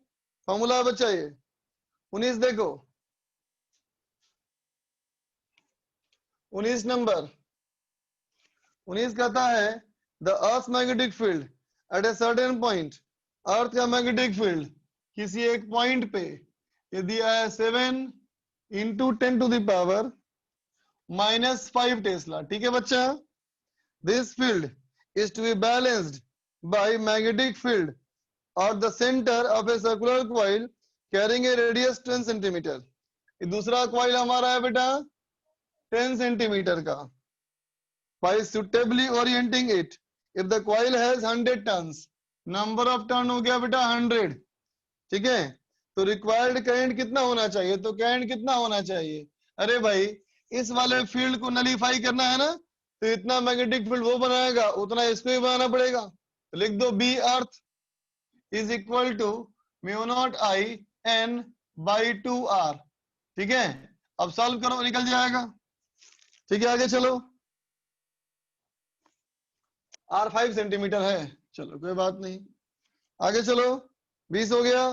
A: फॉर्मूला बच्चा ये 19 देखो 19 नंबर 19 कहता है the earth magnetic field at a certain point, earth का मैग्नेटिक फील्ड किसी एक पॉइंट पे ये दिया है 7 into 10 to the power -5 tesla. ठीक है बच्चा, this field is to be balanced by magnetic field और the centre of a circular coil carrying a radius 10 centimetre. ये दूसरा कॉइल हमारा है बेटा 10 सेंटीमीटर का। By suitably orienting it if the coil has 100 turns, number of turn हो गया बेटा 100। ठीक है, तो रिक्वायर्ड करंट कितना होना चाहिए, तो करंट कितना होना चाहिए, अरे भाई इस वाले फील्ड को नलीफाई करना है ना, तो इतना मैग्नेटिक फील्ड वो बनाएगा उतना इसको भी बनाना पड़ेगा। तो लिख दो B earth is equal to μ0 I n by 2r। ठीक है, अब सॉल्व करो निकल जाएगा। ठीक है आगे चलो, r 5 सेंटीमीटर है, चलो कोई बात नहीं, आगे चलो 20 हो गया।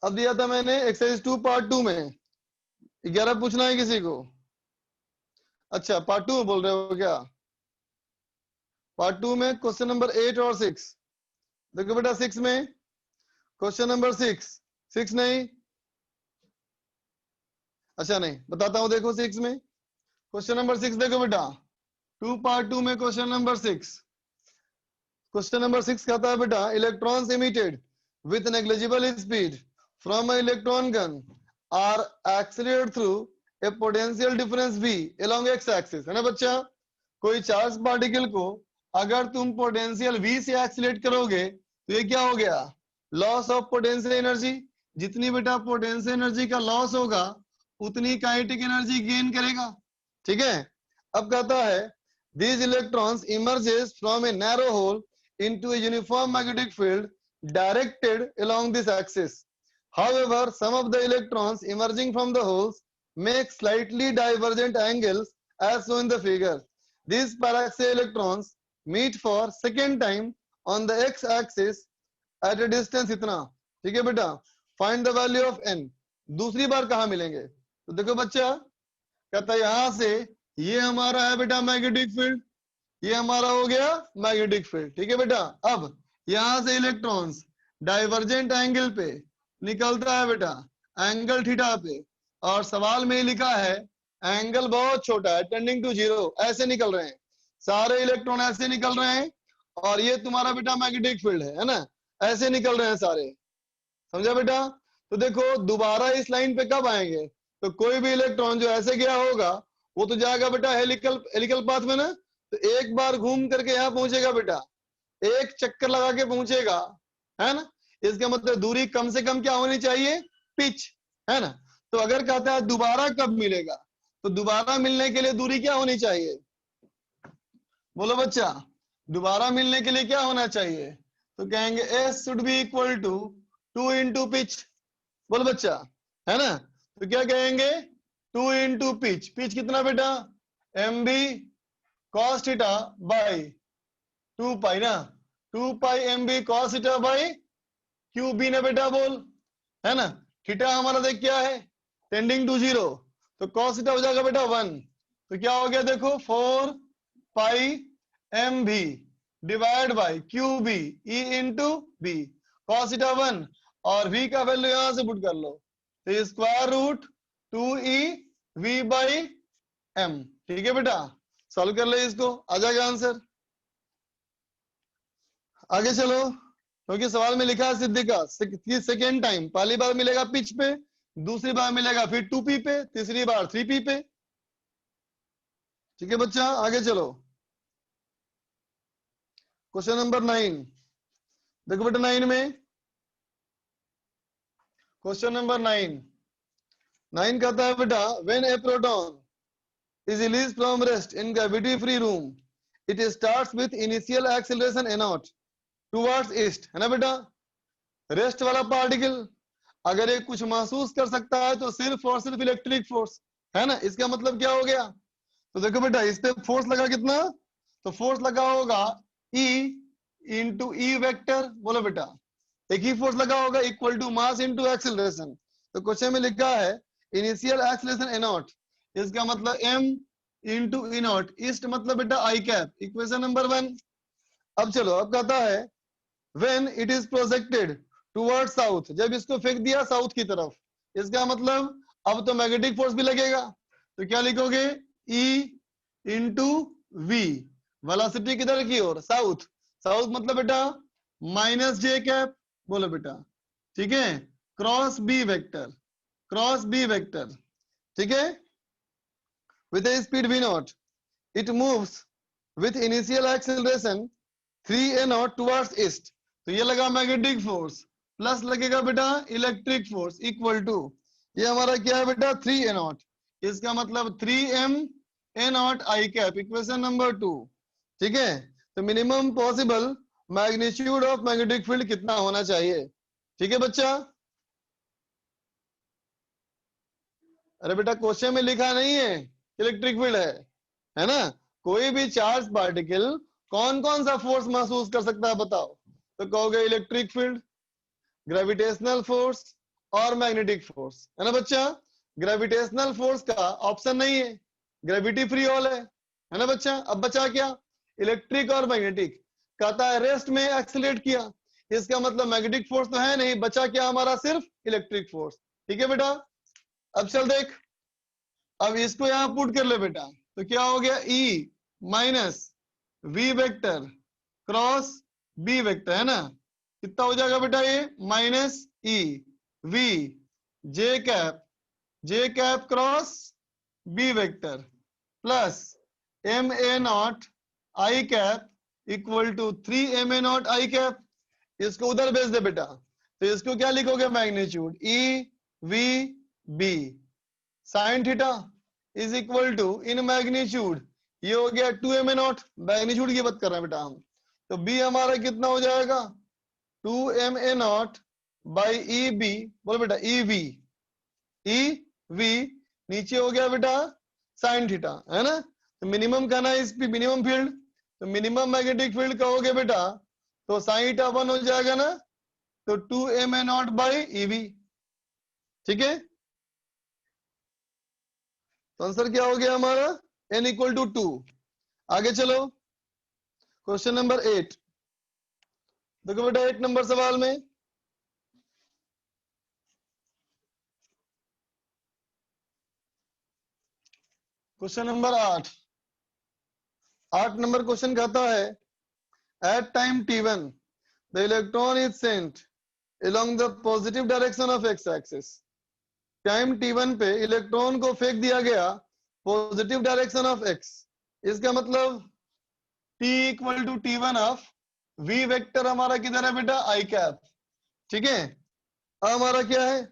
A: अब दिया था मैंने एक्सरसाइज 2 पार्ट 2 में 11 पूछना है किसी को, अच्छा पार्ट 2 में बोल रहे हो क्या, पार्ट 2 में क्वेश्चन नंबर 8 और 6 देखो बेटा। 6 में क्वेश्चन नंबर 6 नहीं, अच्छा नहीं बताता हूं, देखो 6 में क्वेश्चन नंबर 6 देखो बेटा, 2 पार्ट 2 में क्वेश्चन नंबर 6, क्वेश्चन नंबर 6 कहता है बेटा electrons emitted with negligible speed from an electron gun are accelerated through a potential difference V along x axis, है ना बच्चा। कोई चार्ज पार्टिकल को अगर तुम पोटेंशियल V से एक्सीलरेट करोगे तो ये क्या हो गया, लॉस ऑफ पोटेंशियल एनर्जी। जितनी बेटा पोटेंशियल एनर्जी का लॉस होगा उतनी काइनेटिक एनर्जी गेन करेगा। ठीक है, अब कहता है these electrons emerges from a narrow hole into a uniform magnetic field directed along this axis. However, some of the electrons emerging from the holes make slightly divergent angles as shown in the figure. These paraxial electrons meet for second time on the x-axis at a distance इतना। ठीक है बेटा, find the value of n। दूसरी बार कहाँ मिलेंगे, तो देखो बच्चा कहता है यहाँ से ये हमारा है बेटा मैग्नेटिक फील्ड, ये हमारा हो गया मैग्नेटिक फील्ड। ठीक है बेटा, अब यहाँ से इलेक्ट्रॉन्स डाइवर्जेंट एंगल पे निकलता है बेटा एंगल थीटा पे, और सवाल में लिखा है एंगल बहुत छोटा है टेंडिंग टू 0, ऐसे निकल रहे हैं सारे इलेक्ट्रॉन, ऐसे निकल रहे हैं, और ये तुम्हारा बेटा मैग्नेटिक फील्ड है ना, ऐसे निकल रहे हैं सारे, समझा बेटा। तो देखो दोबारा इस लाइन पे कब आएंगे, तो कोई भी इलेक्ट्रॉन जो ऐसे गया होगा वो तो जाएगा बेटा हेलिकल पाथ में ना, तो एक बार घूम करके यहाँ पहुंचेगा बेटा, एक चक्कर लगा के पहुंचेगा, है ना। इसका मतलब दूरी कम से कम क्या होनी चाहिए, पिच, है ना। तो अगर कहता है दोबारा कब मिलेगा, तो दोबारा मिलने के लिए दूरी क्या होनी चाहिए, बोलो बच्चा, दोबारा मिलने के लिए क्या होना चाहिए, तो कहेंगे S should be equal to 2 into pitch, बोलो बच्चा, है ना। तो क्या कहेंगे 2 इंटू पिच, पिच कितना बेटा MB cos थीटा बाई 2 पाई ना, 2 पाई MB cos theta by QB ने बेटा बोल, है ना। थीटा हमारा देख क्या है टेंडिंग टू 0, तो cos थीटा हो जाएगा बेटा 1, तो क्या हो गया देखो 4 पाई MB divide by QB E into B, cos theta 1 और V का वैल्यू यहां से पुट कर लो, तो square root 2E V by M। ठीक है बेटा, सॉल्व कर ले इसको, आ जाएगा आंसर। आगे चलो, क्योंकि सवाल में लिखा है सिद्धि का सेकेंड टाइम, पहली बार मिलेगा पिच पे, दूसरी बार मिलेगा फिर 2P पे, तीसरी बार 3P पे। ठीक है बच्चा, आगे चलो क्वेश्चन नंबर 9 देखो बेटा। 9 में क्वेश्चन नंबर 9 कहता है बेटा when A proton is released from rest in cavity free room, it starts with initial acceleration a0 towards east, है ना बेटा। रेस्ट वाला पार्टिकल अगर ये कुछ महसूस कर सकता है तो सिर्फ और सिर्फ इलेक्ट्रिक फोर्स, है ना। इसका मतलब क्या हो गया, तो देखो बेटा इस पे फोर्स लगा कितना, तो फोर्स लगा होगा E इंटू ई वेक्टर, बोलो बेटा एक ही फोर्स लगा होगा equal to mass into acceleration. तो क्वेश्चन में लिखा है इनिशियल एक्सीलरेशन ए नॉट, इसका मतलब m into E not, east मतलब बेटा आई कैप, इक्वेशन नंबर 1। अब चलो अब कहता है when it is projected toward south, जब इसको फेंक दिया साउथ की तरफ, इसका मतलब अब तो मैग्नेटिक फोर्स भी लगेगा। तो क्या लिखोगे E इंटू वी, वेलोसिटी किधर की ओर, साउथ, साउथ मतलब बेटा माइनस जे कैप, बोलो बेटा ठीक है, cross B vector, cross B vector, ठीक है, with a speed v naught it moves with initial acceleration 3a naught towards east। तो ये लगा मैग्नेटिक फोर्स प्लस लगेगा बेटा इलेक्ट्रिक फोर्स इक्वल टू, ये हमारा क्या है बेटा 3a naught, इसका मतलब 3m a naught i cap, equation number 2, ठीक है। तो minimum possible magnitude of magnetic field कितना होना चाहिए, ठीक है बच्चा। अरे बेटा क्वेश्चन में लिखा नहीं है इलेक्ट्रिक फील्ड है ना। कोई भी चार्ज पार्टिकल कौन कौन सा फोर्स महसूस कर सकता है बताओ, तो कहोगे इलेक्ट्रिक फील्ड, ग्रेविटेशनल फोर्स और मैग्नेटिक फोर्स, है ना बच्चा। ग्रेविटेशनल फोर्स का ऑप्शन नहीं है, ग्रेविटी फ्री ऑल है ना बच्चा। अब बचा क्या, इलेक्ट्रिक और मैग्नेटिक, कहता है रेस्ट में एक्सीलरेट किया, इसका मतलब मैग्नेटिक फोर्स तो है नहीं, बचा क्या हमारा सिर्फ इलेक्ट्रिक फोर्स, ठीक है बेटा। अब चल देख, अब इसको यहां पुट कर ले बेटा, तो क्या हो गया E minus V vector cross B vector, है ना। कितना हो जाएगा बेटा ये minus E V J cap cross B vector plus M A naught I cap equal to 3m a naught I cap. इसको उधर भेज दे बेटा, तो इसको क्या लिखोगे magnitude E V B sine theta is equal to in magnitude, ये हो गया 2m a नॉट, मैग्नीट्यूड की बात कर रहे हैं बेटा हम। तो B हमारा कितना हो जाएगा 2m a naught by E B, बोलो बेटा ई वी नीचे हो गया बेटा साइन थीटा, है ना। तो मिनिमम कहना है इस पे मिनिमम फील्ड, तो मिनिमम मैग्नेटिक फील्ड कहोगे बेटा तो साइन थीटा 1 हो जाएगा ना, तो 2m a naught by E V, ठीक है। तो आंसर क्या हो गया हमारा n इक्वल टू 2। आगे चलो क्वेश्चन नंबर 8, देखो बेटा 8 नंबर सवाल में क्वेश्चन नंबर 8 नंबर क्वेश्चन कहता है at time t1 the electron is sent along the positive direction of x axis। Time t1 पे इलेक्ट्रॉन को फेंक दिया गया पॉजिटिव डायरेक्शन ऑफ x, इसका मतलब t equal to t1 of v vector हमारा किधर है बेटा i कैप, ठीक है। हमारा क्या है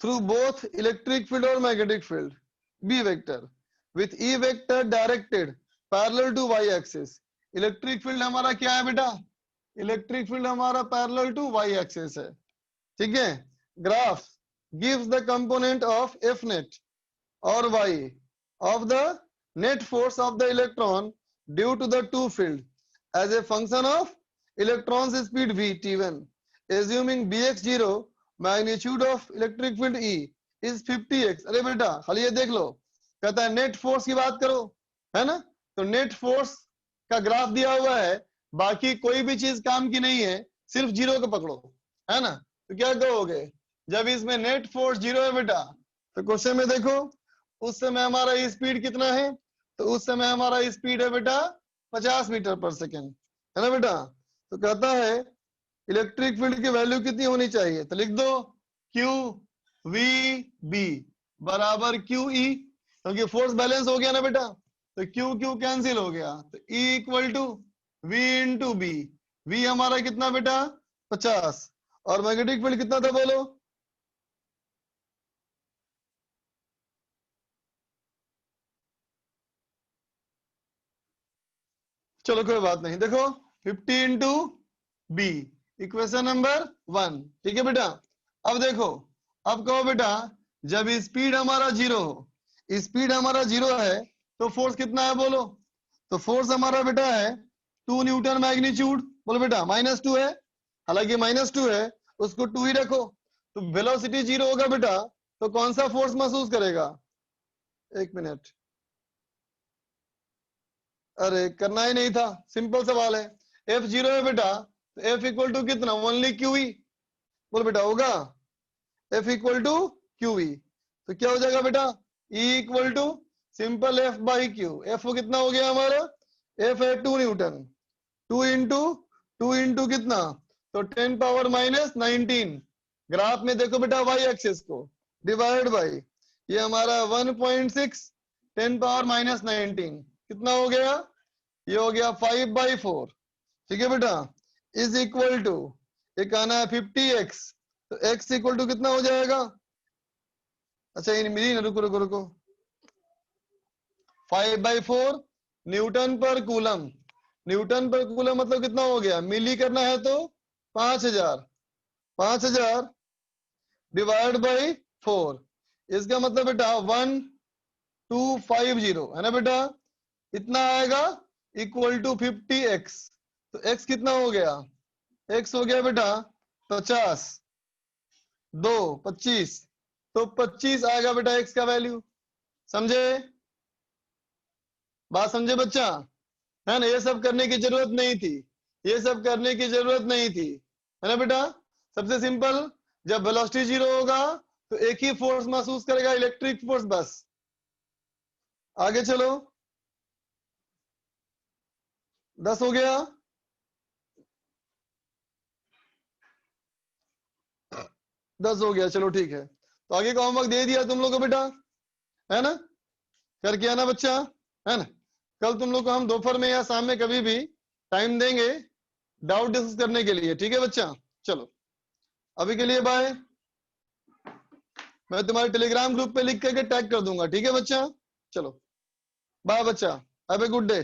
A: थ्रू बोथ इलेक्ट्रिक फील्ड और magnetic field b vector with e vector directed parallel to y axis. Electric field हमारा क्या है बेटा, इलेक्ट्रिक फील्ड हमारा पैरेलल टू y एक्सिस है, ठीक है। Graph gives the component of f net और y of the net force of the electron due to the two field as a function of electron's speed v t1 assuming bx0 magnitude of electric field E is 50x। अरे बेटा खाली ये देख लो, कहता है नेट फोर्स की बात करो, है ना। तो नेट फोर्स का ग्राफ दिया हुआ है, बाकी कोई भी चीज काम की नहीं है, सिर्फ जीरो को पकड़ो, है ना। तो क्या कहोगे जब इसमें नेट फोर्स जीरो है बेटा, तो क्वेश्चन में देखो उस समय हमारा स्पीड कितना है, तो उस समय हमारा स्पीड है बेटा 50 मीटर पर सेकेंड, है ना बेटा। तो कहता है इलेक्ट्रिक फील्ड की वैल्यू कितनी होनी चाहिए, तो लिख दो क्यू वी बी बराबर क्यू ई, क्योंकि फोर्स बैलेंस हो गया ना बेटा, तो क्यू क्यू कैंसिल हो गया, तो E equal to V into B. V हमारा कितना बेटा 50 और मैग्नेटिक फील्ड कितना था बोलो, चलो कोई बात नहीं, देखो 50 इंटू बी, इक्वेशन नंबर 1, ठीक है बेटा। अब देखो, अब कहो बेटा जब स्पीड हमारा 0 हो, स्पीड हमारा 0 है तो फोर्स कितना है बोलो। तो फोर्स हमारा बेटा है 2 न्यूटन मैग्नीट्यूड, बोलो बेटा -2 है, हालांकि -2 है उसको 2 ही रखो। तो वेलोसिटी 0 होगा बेटा, तो कौन सा फोर्स महसूस करेगा? एक मिनट, अरे करना ही नहीं था, सिंपल सवाल है। F 0 है बेटा, तो F इक्वल टू कितना? ओनली QE, बोलो बेटा होगा F इक्वल टू QE। तो क्या हो जाएगा बेटा? E equal to simple F by Q। F कितना हो गया हमारा? F है 2 न्यूटन, 2 इंटू कितना? तो 10 पावर -19। ग्राफ में देखो बेटा y एक्सिस को, डिवाइड बाई ये हमारा 1.6 10 पावर -19 कितना हो गया? ये हो गया 5/4, ठीक है बेटा, इज इक्वल टू एक आना है 50x, तो x इक्वल टू कितना हो जाएगा? अच्छा ये मिली ना, रुको रुको रुको, 5/4 न्यूटन पर कूलम। न्यूटन पर कूलम मतलब कितना हो गया? मिली करना है तो 5000 डिवाइड बाई 4, इसका मतलब बेटा 1250 है ना बेटा, इतना आएगा इक्वल टू 50x। तो x कितना हो गया? x हो गया बेटा 50, 2 25, तो 25 आएगा बेटा x का वैल्यू। समझे बात? समझे बच्चा? है ना, ये सब करने की जरूरत नहीं थी, ये सब करने की जरूरत नहीं थी, है ना बेटा। सबसे सिंपल, जब वेलोसिटी 0 होगा तो एक ही फोर्स महसूस करेगा, इलेक्ट्रिक फोर्स, बस। आगे चलो, 10 हो गया, 10 हो गया, चलो ठीक है। तो आगे का होमवर्क दे दिया तुम लोग को बेटा, है ना, करके आना बच्चा, है ना। कल तुम लोग को हम दोपहर में या शाम में कभी भी टाइम देंगे डाउट डिस्कस करने के लिए, ठीक है बच्चा। चलो अभी के लिए बाय। मैं तुम्हारे टेलीग्राम ग्रुप पे लिख करके टैग कर दूंगा, ठीक है बच्चा। चलो बाय बच्चा, हैव ए गुड डे।